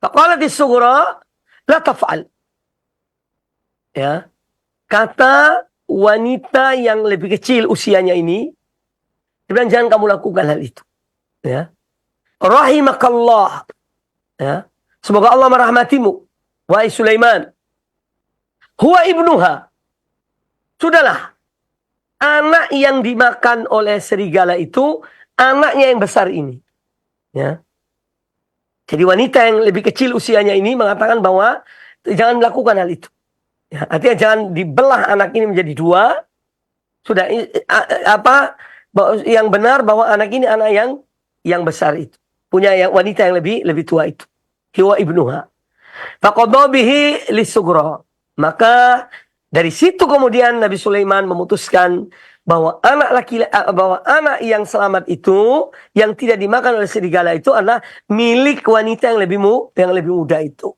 faqalatis sughra la taf'al. Ya. Kata wanita yang lebih kecil usianya ini, dia bilang, jangan kamu lakukan hal itu. Ya. Rahimakallah. Ya. Semoga Allah merahmatimu, wahai Sulaiman. Huwa ibnuha. Sudahlah. Anak yang dimakan oleh serigala itu, anaknya yang besar ini. Ya. Jadi wanita yang lebih kecil usianya ini mengatakan bahwa jangan melakukan hal itu. Ya, artinya jangan dibelah anak ini menjadi dua. Sudah yang benar bahwa anak ini anak yang besar itu. Punya yang wanita yang lebih tua itu. Hiwa ibnuha. Faqadha bihi lis-sughra. Maka dari situ kemudian Nabi Sulaiman memutuskan bahwa anak yang selamat itu, yang tidak dimakan oleh serigala itu adalah milik wanita yang lebih muda itu.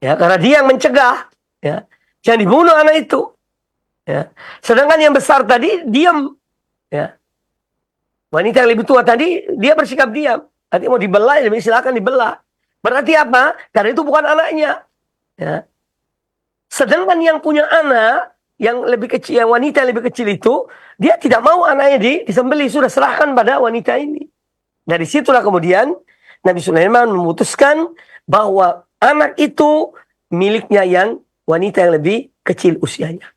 Ya, karena dia yang mencegah, ya, jangan dibunuh anak itu. Ya. Sedangkan yang besar tadi diam, ya. Wanita yang lebih tua tadi dia bersikap diam. Nanti mau dibelah, ya silakan dibelah. Berarti apa? Karena itu bukan anaknya. Ya. Sedangkan yang punya anak yang lebih kecil, yang wanita yang lebih kecil itu, dia tidak mau anaknya disembelih, sudah serahkan pada wanita ini. Dari situlah kemudian Nabi Sulaiman memutuskan bahwa anak itu miliknya yang wanita yang lebih kecil usianya.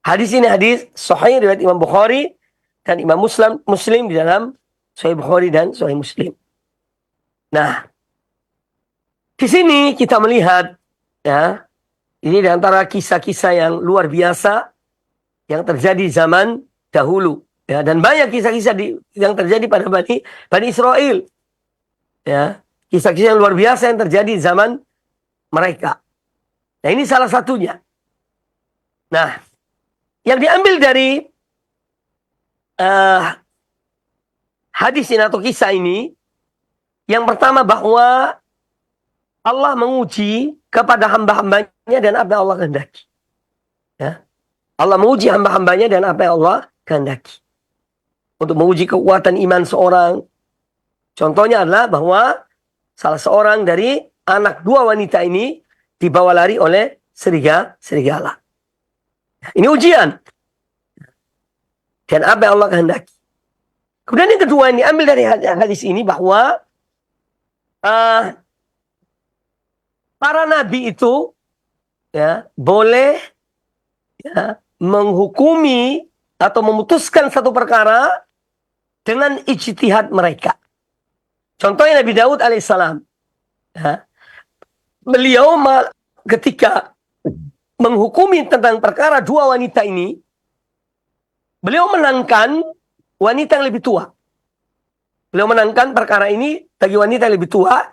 Hadis ini hadis sahih riwayat Imam Bukhari dan Imam Muslim di dalam Sahih Bukhari dan Sahih Muslim. Nah, di sini kita melihat, ya, ini di antara kisah-kisah yang luar biasa yang terjadi zaman dahulu, ya, dan banyak kisah-kisah yang terjadi pada Bani Israel, ya, kisah-kisah yang luar biasa yang terjadi di zaman mereka. Nah, ini salah satunya. Nah, yang diambil dari hadis ini atau kisah ini, yang pertama bahwa Allah menguji kepada hamba-hambanya dan apa yang Allah kehendaki. Ya. Allah menguji hamba-hambanya dan apa yang Allah kehendaki. Untuk menguji kekuatan iman seorang. Contohnya adalah bahwa salah seorang dari anak dua wanita ini dibawa lari oleh serigala. Ini ujian. Dan apa yang Allah kehendaki. Kemudian yang kedua yang diambil dari hadis ini bahwa para nabi itu, ya, boleh, ya, menghukumi atau memutuskan satu perkara dengan ijtihad mereka. Contohnya Nabi Daud alaihissalam. Ya, beliau ketika menghukumi tentang perkara dua wanita ini, beliau menangkan wanita yang lebih tua. Beliau menangkan perkara ini bagi wanita yang lebih tua,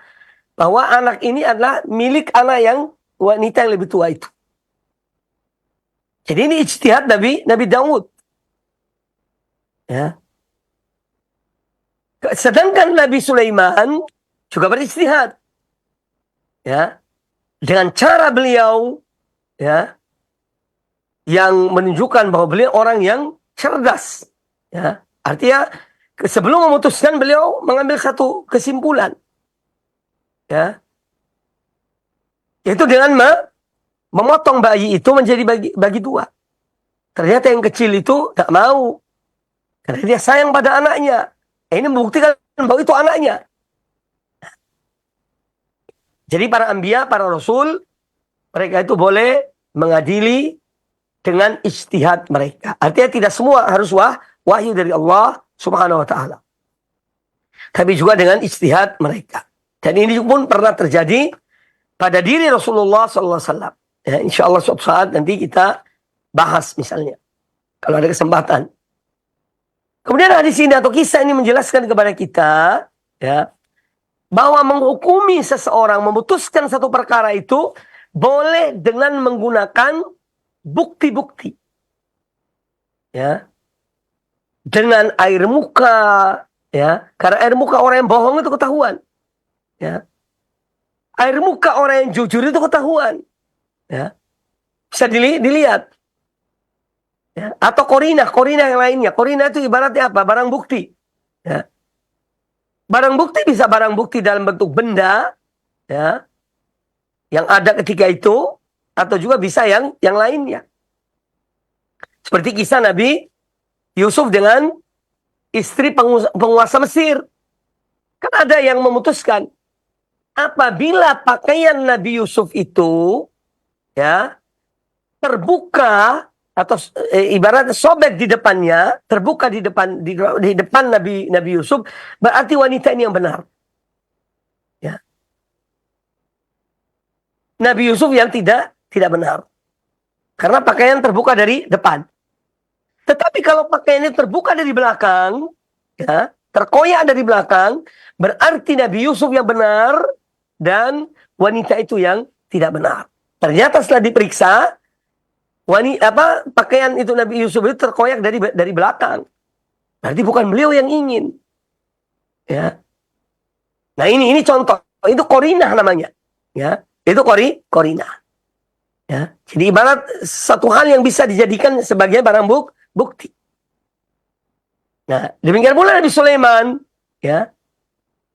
bahwa anak ini adalah milik anak yang wanita yang lebih tua itu. Jadi ini ijtihad Nabi Daud. Ya. Sedangkan Nabi Sulaiman juga berijtihad. Ya. Dengan cara beliau, ya, yang menunjukkan bahwa beliau orang yang cerdas. Ya. Artinya sebelum memutuskan beliau mengambil satu kesimpulan. Ya. Itu dengan memotong bayi itu menjadi bagi dua. Ternyata yang kecil itu tak mau. Karena dia sayang pada anaknya. Ini membuktikan bahwa itu anaknya. Jadi para anbiya, para rasul, mereka itu boleh mengadili dengan ijtihad mereka. Artinya tidak semua harus wahyu dari Allah Subhanahu wa taala. Tapi juga dengan ijtihad mereka. Dan ini pun pernah terjadi pada diri Rasulullah SAW. Ya, insya Allah suatu saat nanti kita bahas misalnya. Kalau ada kesempatan. Kemudian hadis ini atau kisah ini menjelaskan kepada kita, ya, bahwa menghukumi seseorang, memutuskan satu perkara itu boleh dengan menggunakan bukti-bukti. Ya. Dengan air muka, ya. Karena air muka orang yang bohong itu ketahuan. Ya. Air muka orang yang jujur itu ketahuan. Ya. Bisa dilihat. Ya. Atau korina yang lainnya. Korina itu ibaratnya apa? Barang bukti. Ya. Barang bukti bisa barang bukti dalam bentuk benda, ya, yang ada ketika itu, atau juga bisa yang lainnya. Seperti kisah Nabi Yusuf dengan istri penguasa Mesir. Kan ada yang memutuskan apabila pakaian Nabi Yusuf itu, ya, terbuka atau ibaratnya sobek di depannya, terbuka di depan Nabi Yusuf, berarti wanita ini yang benar. Ya. Nabi Yusuf yang tidak benar. Karena pakaian terbuka dari depan. Tetapi kalau pakaiannya terbuka dari belakang, ya, terkoyak dari belakang, berarti Nabi Yusuf yang benar dan wanita itu yang tidak benar. Ternyata setelah diperiksa, pakaian itu Nabi Yusuf itu terkoyak dari belakang. Berarti bukan beliau yang ingin. Ya. Nah ini contoh. Itu korinah namanya. Ya, itu korina. Ya, jadi ibarat satu hal yang bisa dijadikan sebagai barang bukti. Nah, demikian pula Nabi Sulaiman, ya,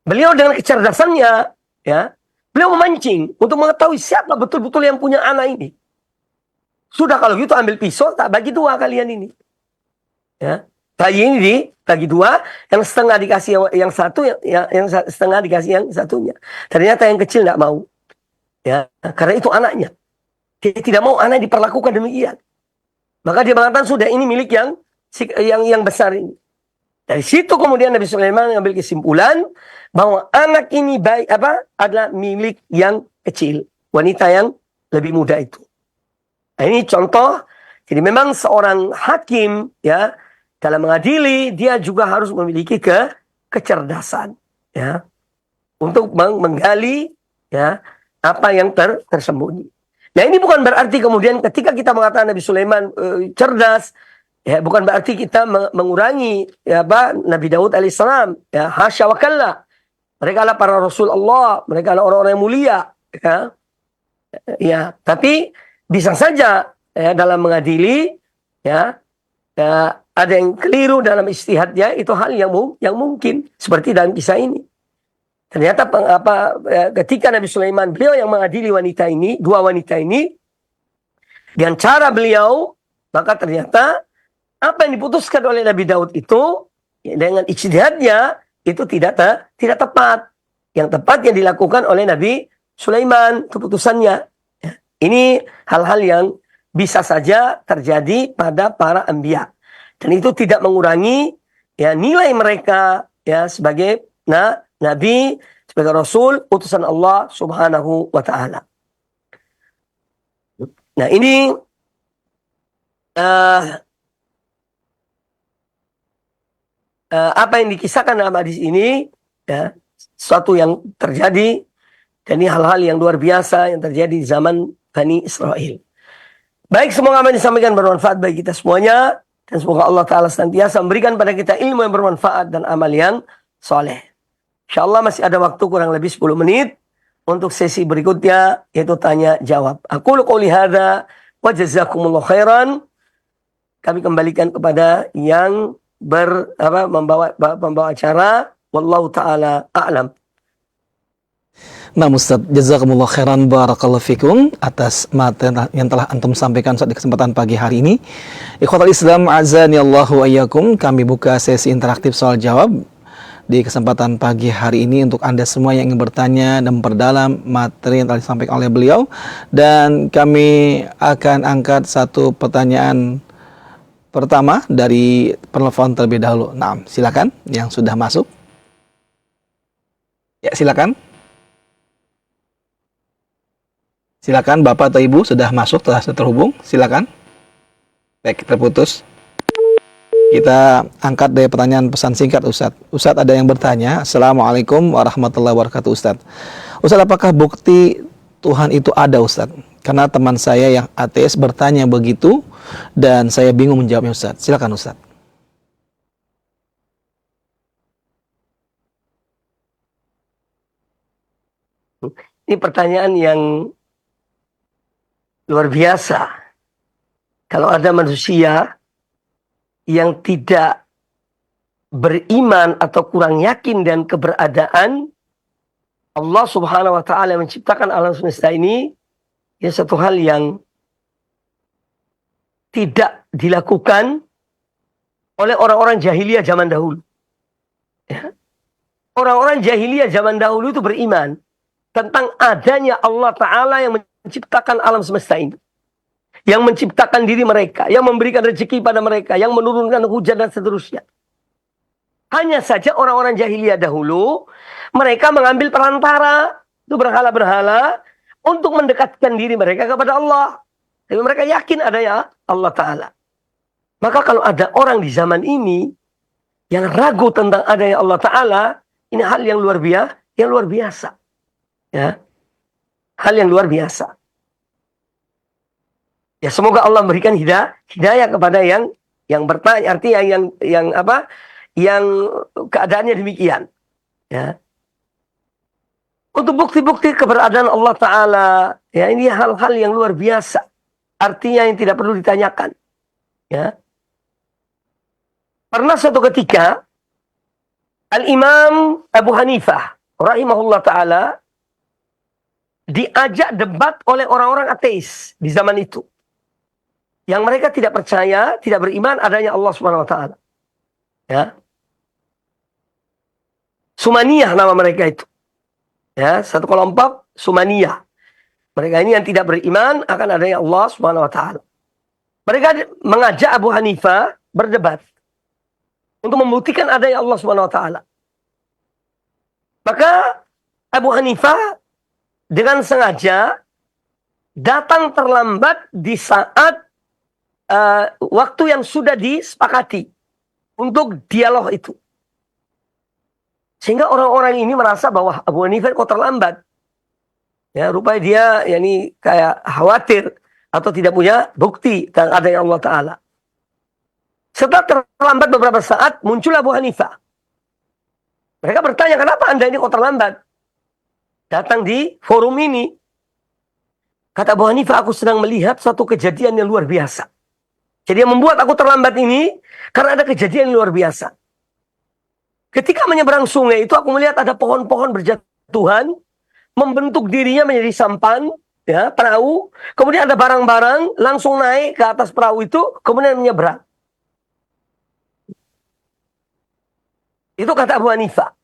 beliau dengan kecerdasannya, ya, beliau memancing untuk mengetahui siapa betul-betul yang punya anak ini. Sudah kalau gitu ambil pisau, tak bagi dua kalian ini. Ya, bayi ini bagi dua, yang setengah dikasih yang satu, yang setengah dikasih yang satunya. Ternyata yang kecil tidak mau, ya, karena itu anaknya. Dia tidak mau anak diperlakukan demikian. Maka dia mengatakan sudah ini milik yang besar ini. Dari situ kemudian Nabi Sulaiman mengambil kesimpulan bahwa anak ini adalah milik yang kecil, wanita yang lebih muda itu. Nah, ini contoh. Jadi memang seorang hakim, ya, dalam mengadili dia juga harus memiliki kecerdasan, ya, untuk menggali, ya, apa yang tersembunyi. Nah, ini bukan berarti kemudian ketika kita mengatakan Nabi Sulaiman cerdas, ya, bukan berarti kita mengurangi, ya, Nabi Daud alaihissalam, ya, hasya wa kalla. Mereka adalah para Rasul Allah, mereka adalah orang-orang yang mulia, ya. Ya, tapi bisa saja, ya, dalam mengadili, ya, ada yang keliru dalam ijtihadnya, itu hal yang mungkin seperti dalam kisah ini. Ternyata ketika Nabi Sulaiman, beliau yang mengadili wanita ini, dua wanita ini, dengan cara beliau, maka ternyata apa yang diputuskan oleh Nabi Daud itu, ya, dengan ijtihadnya itu tidak tepat. Yang tepat yang dilakukan oleh Nabi Sulaiman keputusannya. Ya, ini hal-hal yang bisa saja terjadi pada para anbiya, dan itu tidak mengurangi, ya, nilai mereka, ya, sebagai Nabi, sebagai Rasul, utusan Allah Subhanahu wa Ta'ala. Nah, ini apa yang dikisahkan dalam hadis ini, ya, sesuatu yang terjadi, dan ini hal-hal yang luar biasa yang terjadi di zaman Bani Israel. Baik, semoga apa yang disampaikan bermanfaat bagi kita semuanya, dan semoga Allah Ta'ala senantiasa memberikan pada kita ilmu yang bermanfaat dan amal yang soleh. InsyaAllah masih ada waktu kurang lebih 10 menit untuk sesi berikutnya, yaitu tanya jawab. Aku qouli hadza wa jazakumullah khairan. Kami kembalikan kepada yang membawa acara. Wallahu ta'ala a'lam. Nah, Ustaz, jazakumullah khairan, barakallahu fikum atas materi yang telah antum sampaikan saat di kesempatan pagi hari ini. Ikhwatal Islam, azani Allahu ayyakum, kami buka sesi interaktif soal jawab di kesempatan pagi hari ini untuk Anda semua yang ingin bertanya dan memperdalam materi yang telah disampaikan oleh beliau. Dan kami akan angkat satu pertanyaan pertama dari penelpon terlebih dahulu. Nah, silakan yang sudah masuk. Ya, silakan. Silakan Bapak atau Ibu sudah masuk, telah terhubung. Silakan. Baik, terputus. Kita angkat dari pertanyaan pesan singkat, Ustadz. Ustadz, ada yang bertanya, Assalamualaikum warahmatullahi wabarakatuh, Ustadz. Ustadz, apakah bukti Tuhan itu ada, Ustadz? Karena teman saya yang ateis bertanya begitu, dan saya bingung menjawabnya, Ustadz. Silakan, Ustadz. Ini pertanyaan yang luar biasa. Kalau ada manusia yang tidak beriman atau kurang yakin dan keberadaan Allah Subhanahu wa Ta'ala yang menciptakan alam semesta ini, ya, satu hal yang tidak dilakukan oleh orang-orang jahiliyah zaman dahulu. Ya. Orang-orang jahiliyah zaman dahulu itu beriman tentang adanya Allah Ta'ala yang menciptakan alam semesta ini, yang menciptakan diri mereka, yang memberikan rezeki pada mereka, yang menurunkan hujan dan seterusnya. Hanya saja orang-orang jahiliyah dahulu, mereka mengambil perantara, itu berhala-berhala, untuk mendekatkan diri mereka kepada Allah. Tapi mereka yakin adanya Allah Ta'ala. Maka kalau ada orang di zaman ini yang ragu tentang adanya Allah Ta'ala, ini hal yang luar biasa. Ya, hal yang luar biasa. Ya, semoga Allah memberikan hidayah kepada yang bertanya, artinya yang keadaannya demikian. Ya. Untuk bukti-bukti keberadaan Allah Ta'ala, ya ini hal-hal yang luar biasa. Artinya yang tidak perlu ditanyakan. Ya. Pernah suatu ketika, Al-Imam Abu Hanifah, rahimahullah Ta'ala, diajak debat oleh orang-orang ateis di zaman itu. Yang mereka tidak percaya, tidak beriman adanya Allah Subhanahu Wa Ta'ala. Ya. Sumaniyah nama mereka itu. Ya, satu kelompok Sumaniyah. Mereka ini yang tidak beriman akan adanya Allah Subhanahu Wa Ta'ala. Mereka mengajak Abu Hanifah berdebat untuk membuktikan adanya Allah Subhanahu Wa Ta'ala. Maka Abu Hanifah dengan sengaja datang terlambat di saat waktu yang sudah disepakati untuk dialog itu. Sehingga orang-orang ini merasa bahwa Abu Hanifah kok terlambat. Ya, rupanya dia yani kayak khawatir atau tidak punya bukti tentang adanya Allah Ta'ala. Setelah terlambat beberapa saat, muncul Abu Hanifah. Mereka bertanya, kenapa Anda ini kok terlambat? Datang di forum ini. Kata Abu Hanifah, aku sedang melihat suatu kejadian yang luar biasa. Jadi yang membuat aku terlambat ini, karena ada kejadian yang luar biasa. Ketika menyeberang sungai itu, aku melihat ada pohon-pohon berjatuhan, membentuk dirinya menjadi sampan, ya, perahu. Kemudian ada barang-barang, langsung naik ke atas perahu itu, kemudian menyeberang. Itu kata Abu Hanifah.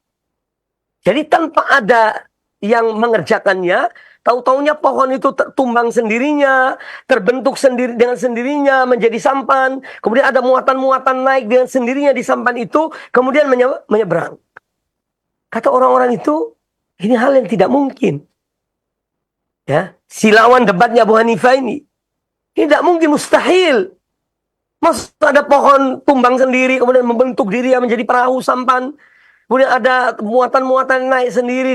Jadi tanpa ada yang mengerjakannya, tahu-taunya pohon itu tumbang sendirinya, terbentuk sendiri dengan sendirinya menjadi sampan. Kemudian ada muatan-muatan naik dengan sendirinya di sampan itu, kemudian menyeberang. Kata orang-orang itu, ini hal yang tidak mungkin. Ya, si lawan debatnya Abu Hanifah ini tidak mungkin, mustahil. Masa ada pohon tumbang sendiri, kemudian membentuk diri menjadi perahu sampan. Kemudian ada muatan-muatan naik sendiri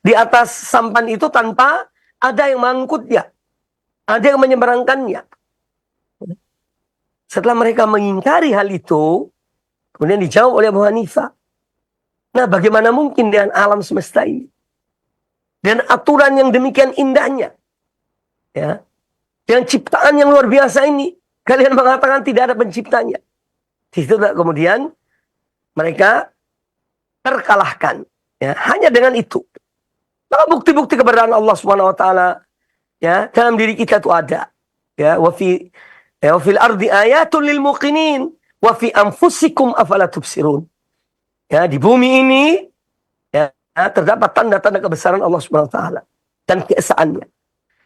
di atas sampan itu tanpa ada yang mengangkutnya. Ada yang menyeberangkannya. Setelah mereka mengingkari hal itu, kemudian dijawab oleh Abu Hanifah. Nah, bagaimana mungkin dengan alam semesta ini? Dan aturan yang demikian indahnya. Ya. Dengan ciptaan yang luar biasa ini. Kalian mengatakan tidak ada penciptanya. Di situ kemudian mereka terkalahkan. Ya, hanya dengan itu. Maka bukti-bukti keberadaan Allah Subhanahu Wa Taala, ya, dalam diri kita itu ada. Ya, wa fil ardi ayatul lil muqinin wa fi anfusikum afala tubsirun. Ya, di bumi ini ya, terdapat tanda-tanda kebesaran Allah Subhanahu Wa Taala dan keesaannya.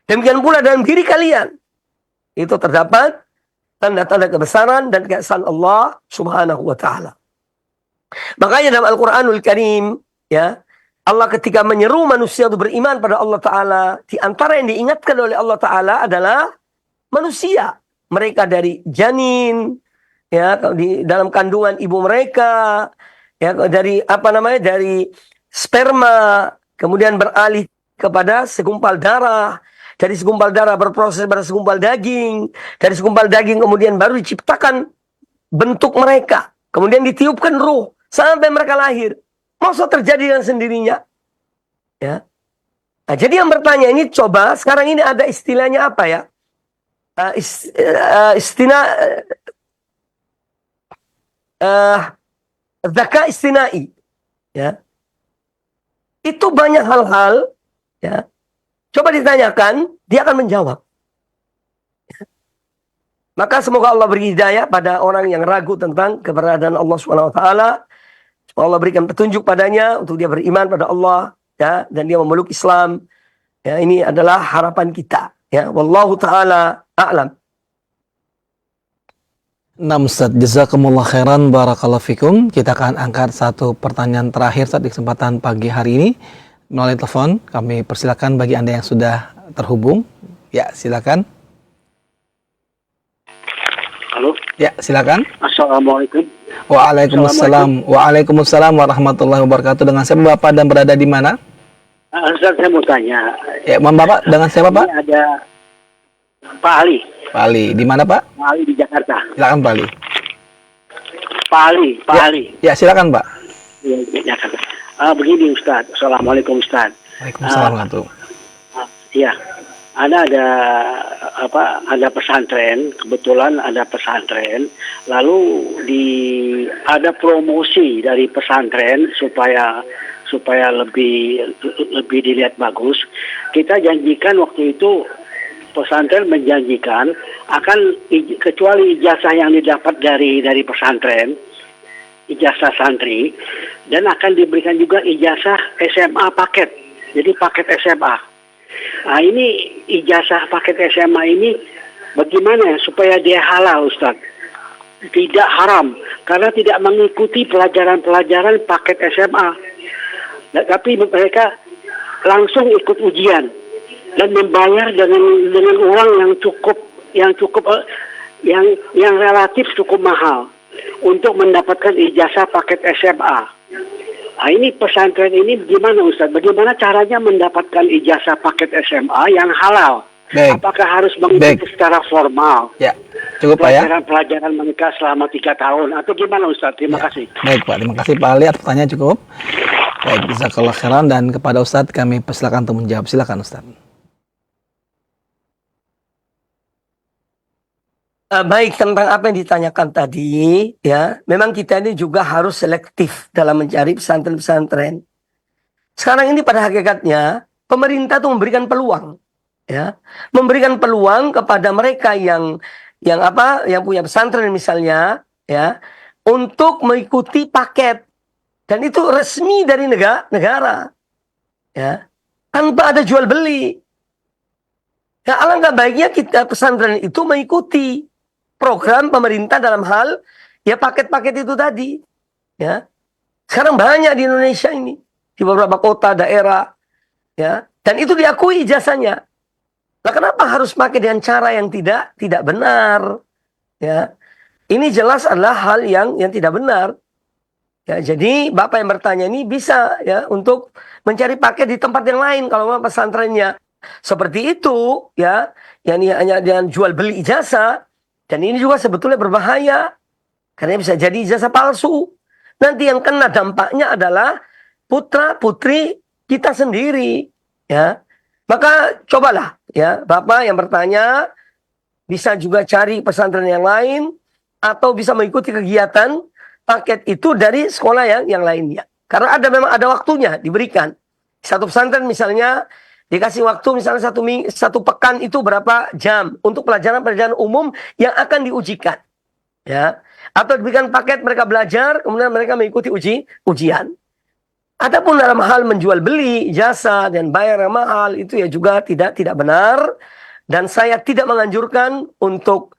Demikian pula dalam diri kalian itu terdapat tanda-tanda kebesaran dan keesaan Allah Subhanahu Wa Taala. Makanya dalam Al-Quranul Karim, ya, Allah ketika menyeru manusia untuk beriman pada Allah Ta'ala, di antara yang diingatkan oleh Allah Ta'ala adalah manusia. Mereka dari janin, ya, di dalam kandungan ibu mereka, ya, dari dari sperma, kemudian beralih kepada segumpal darah, dari segumpal darah berproses pada segumpal daging, dari segumpal daging kemudian baru diciptakan bentuk mereka, kemudian ditiupkan ruh sampai mereka lahir. Masa terjadi dengan sendirinya? Ya. Nah, jadi yang bertanya ini, coba sekarang ini ada istilahnya apa ya? Zaka istinai. Ya. Itu banyak hal-hal, ya. Coba ditanyakan, dia akan menjawab. Ya. Maka semoga Allah beri hidayah pada orang yang ragu tentang keberadaan Allah Subhanahu Wa Taala. Allah berikan petunjuk padanya untuk dia beriman pada Allah, ya, dan dia memeluk Islam. Ya, ini adalah harapan kita. Ya, wallahu taala a'lam. Nah, Ustaz, jazakumullah khairan, barakallahu fikum. Kita akan angkat satu pertanyaan terakhir saat di kesempatan pagi hari ini melalui telepon. Kami persilakan bagi Anda yang sudah terhubung. Ya, silakan. Halo. Ya, silakan. Assalamualaikum. Waalaikumsalam. Waalaikumsalam warahmatullahi wabarakatuh. Dengan siapa Bapak dan berada di mana? Ustaz, saya mau tanya. Ya, Bapak dengan siapa, Pak? Ini ada Pak Ali. Pak Ali, di mana, Pak? Pak Ali di Jakarta. Silakan, Pak Ali. Pak Ali. Ya, silakan, Pak. Ya, di Jakarta. Begini Ustaz. Assalamualaikum Ustaz. Waalaikumsalam warahmatullahi Ya, ada pesantren, kebetulan ada pesantren, lalu ada promosi dari pesantren supaya lebih dilihat bagus. Kita janjikan waktu itu, pesantren menjanjikan akan kecuali ijazah yang didapat dari pesantren, ijazah santri, dan akan diberikan juga ijazah SMA paket. Jadi paket SMA. Nah, ini ijazah paket SMA ini bagaimana supaya dia halal, Ustaz? Tidak haram, karena tidak mengikuti pelajaran-pelajaran paket SMA. Nah, tapi mereka langsung ikut ujian dan membayar dengan uang yang relatif cukup mahal untuk mendapatkan ijazah paket SMA. Nah, ini pesantren ini gimana, Ustaz? Bagaimana caranya mendapatkan ijazah paket SMA yang halal? Baik. Apakah harus mengikuti secara formal? Ya, cukup Pak ya. Pelajaran mereka selama 3 tahun atau gimana, Ustaz? Terima kasih. Baik Pak, terima kasih Pak Ali atas pertanyaan cukup. Baik, jazakallah khairan, dan kepada Ustadz kami persilakan untuk menjawab. Silakan Ustadz. Baik, tentang apa yang ditanyakan tadi, ya, memang kita ini juga harus selektif dalam mencari pesantren-pesantren. Sekarang ini pada hakikatnya pemerintah tuh memberikan peluang, ya, memberikan peluang kepada mereka yang punya pesantren misalnya, ya, untuk mengikuti paket, dan itu resmi dari negara, ya, tanpa ada jual beli. Ya, alangkah baiknya kita pesantren itu mengikuti program pemerintah dalam hal ya paket-paket itu tadi, ya. Sekarang banyak di Indonesia ini, di beberapa kota daerah, ya, dan itu diakui ijazahnya. Nah, kenapa harus pakai dengan cara yang tidak benar, ya? Ini jelas adalah hal yang tidak benar. Ya, jadi Bapak yang bertanya ini bisa ya untuk mencari paket di tempat yang lain kalau memang pesantrennya seperti itu, ya, yang hanya dengan jual beli ijazah. Dan ini juga sebetulnya berbahaya, karena bisa jadi ijazah palsu. Nanti yang kena dampaknya adalah putra-putri kita sendiri, ya. Maka cobalah, ya, Bapak yang bertanya bisa juga cari pesantren yang lain atau bisa mengikuti kegiatan paket itu dari sekolah yang lainnya. Karena memang ada waktunya diberikan. Satu pesantren misalnya dikasih waktu misalnya satu pekan itu berapa jam untuk pelajaran-pelajaran umum yang akan diujikan, ya. Atau diberikan paket mereka belajar, kemudian mereka mengikuti ujian. Adapun dalam hal menjual beli jasa dan bayar yang mahal itu ya juga tidak benar, dan saya tidak menganjurkan untuk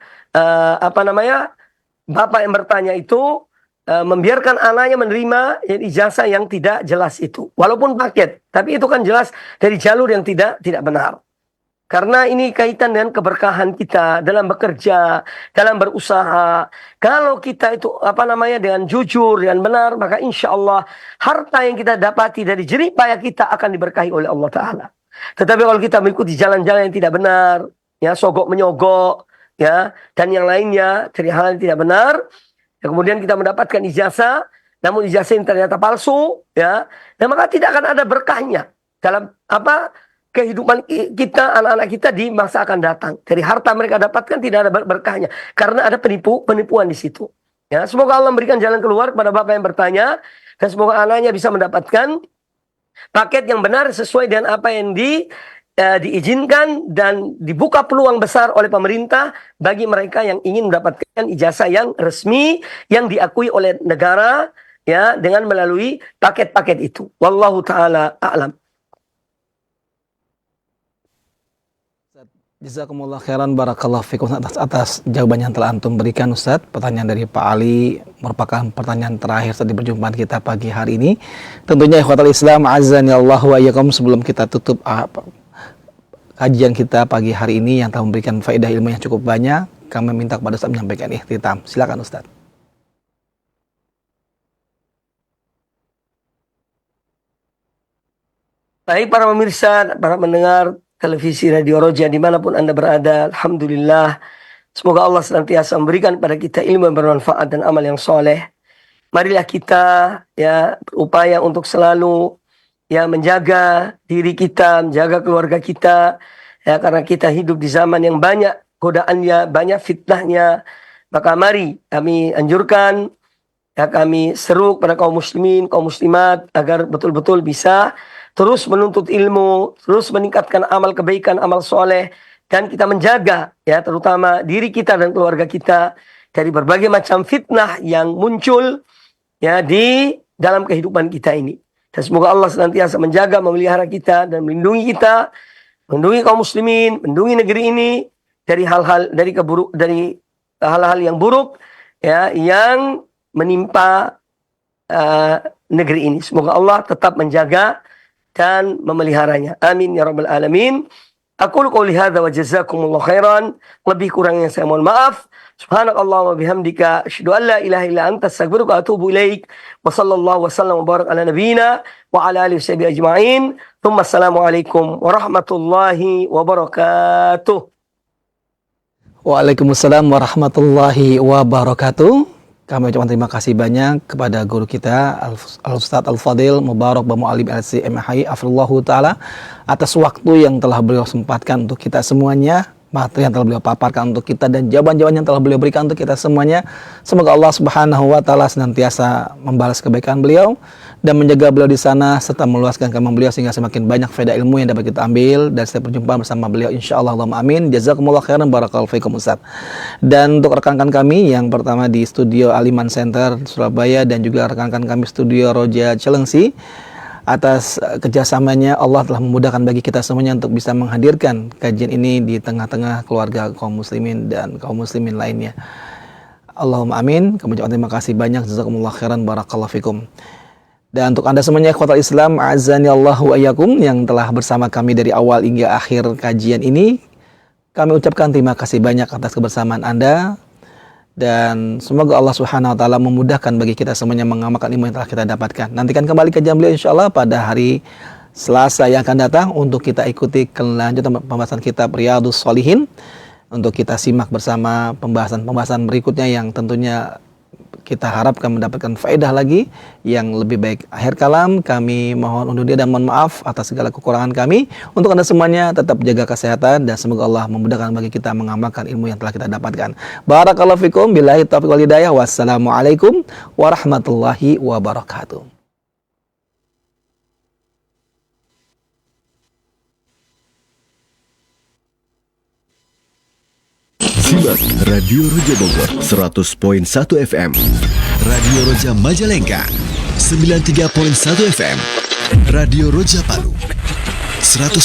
Bapak yang bertanya itu membiarkan anaknya menerima ijazah yang tidak jelas itu, walaupun paket, tapi itu kan jelas dari jalur yang tidak benar. Karena ini kaitan dengan keberkahan kita dalam bekerja, dalam berusaha. Kalau kita itu dengan jujur dan benar, maka insya Allah harta yang kita dapati dari jerih payah kita akan diberkahi oleh Allah Taala. Tetapi kalau kita mengikuti jalan-jalan yang tidak benar, ya, sogok menyogok, ya, dan yang lainnya dari hal yang tidak benar, ya, kemudian kita mendapatkan ijazah, namun ijazah ini ternyata palsu, ya, dan maka tidak akan ada berkahnya dalam kehidupan kita, anak-anak kita di masa akan datang. Dari harta mereka dapatkan tidak ada berkahnya, karena ada penipuan di situ. Ya, semoga Allah memberikan jalan keluar kepada Bapak yang bertanya, dan semoga anaknya bisa mendapatkan paket yang benar sesuai dengan apa yang diizinkan, dan dibuka peluang besar oleh pemerintah bagi mereka yang ingin mendapatkan ijazah yang resmi yang diakui oleh negara, ya, dengan melalui paket-paket itu. Wallahu taala a'lam. Jazakumullah khairan, barakallahu fikum atas jawaban yang telah antum berikan Ustaz. Pertanyaan dari Pak Ali merupakan pertanyaan terakhir saat di perjumpaan kita pagi hari ini. Tentunya ikhwatal Islam azani Allahu wa iyyakum, sebelum kita tutup kajian kita pagi hari ini yang telah memberikan faedah ilmu yang cukup banyak, kami minta kepada Ustaz menyampaikan ikhtitam. Silakan Ustaz. Baik para pemirsa, para mendengar televisi Radio Roja dimanapun Anda berada, alhamdulillah, semoga Allah senantiasa memberikan pada kita ilmu yang bermanfaat dan amal yang soleh. Marilah kita, ya, berupaya untuk selalu, ya menjaga diri kita, menjaga keluarga kita, ya karena kita hidup di zaman yang banyak godaannya, banyak fitnahnya. Maka mari kami anjurkan, ya kami seru kepada kaum muslimin, kaum muslimat agar betul-betul bisa terus menuntut ilmu, terus meningkatkan amal kebaikan, amal soleh, dan kita menjaga ya terutama diri kita dan keluarga kita dari berbagai macam fitnah yang muncul ya di dalam kehidupan kita ini. Dan semoga Allah senantiasa menjaga, memelihara kita dan melindungi kita, melindungi kaum muslimin, melindungi negeri ini dari hal-hal dari hal-hal yang buruk ya yang menimpa negeri ini. Semoga Allah tetap menjaga dan memeliharanya. Amin ya rabbal alamin. Aqulu qouli hadza wa jazakumullahu khairan. Lebih kurangnya saya mohon maaf. Subhanakallah wa bihamdika asyhadu an la ilaha illa anta astaghfiruka wa atubu ilaik. Wa sallallahu wa sallam wa barak ala nabiyyina wa ala alihi washabihi ajma'in. Tsumma assalamu alaikum warahmatullahi wabarakatuh. Waalaikumsalam warahmatullahi wabarakatuh. Kami ucapkan terima kasih banyak kepada guru kita Al-Ustadz Al-Fadil Mubarak Bamu Alim LC-MHI Afrullahu Ta'ala atas waktu yang telah beliau sempatkan untuk kita semuanya, materi yang telah beliau paparkan untuk kita, dan jawaban-jawaban yang telah beliau berikan untuk kita semuanya. Semoga Allah Subhanahu wa Ta'ala senantiasa membalas kebaikan beliau dan menjaga beliau di sana serta meluaskan kemampuan beliau sehingga semakin banyak faedah ilmu yang dapat kita ambil, dan setiap perjumpaan bersama beliau insyaallah. Allahumma amin. Jazakumullah khairan, barakallahu fikum Ustaz. Dan untuk rekan-rekan kami yang pertama di studio Aliman Center Surabaya dan juga rekan-rekan kami studio Roja Cilengsi, atas kerjasamanya Allah telah memudahkan bagi kita semuanya untuk bisa menghadirkan kajian ini di tengah-tengah keluarga kaum muslimin dan kaum muslimin lainnya. Allahumma amin. Kami ucapkan terima kasih banyak. Jazakumullah khairan, barakallahu fikum. Dan untuk Anda semuanya ikhwatal Islam, azani Allahu wa iyyakum, yang telah bersama kami dari awal hingga akhir kajian ini, kami ucapkan terima kasih banyak atas kebersamaan Anda. Dan semoga Allah Subhanahu wa Ta'ala memudahkan bagi kita semuanya mengamalkan ilmu yang telah kita dapatkan. Nantikan kembali kajian beliau insyaallah pada hari Selasa yang akan datang untuk kita ikuti kelanjutan pembahasan kitab Riyadhus Shalihin, untuk kita simak bersama pembahasan berikutnya yang tentunya kita harapkan mendapatkan faedah lagi yang lebih baik. Akhir kalam, kami mohon undur diri dan mohon maaf atas segala kekurangan kami. Untuk Anda semuanya, tetap jaga kesehatan dan semoga Allah memudahkan bagi kita mengamalkan ilmu yang telah kita dapatkan. Barakallahu fikum, billahi taufiq wal hidayah. Wassalamualaikum warahmatullahi wabarakatuh. Simak Radio Roja Bogor 100.1 FM, Radio Roja Majalengka 93.1 FM, Radio Roja Palu 100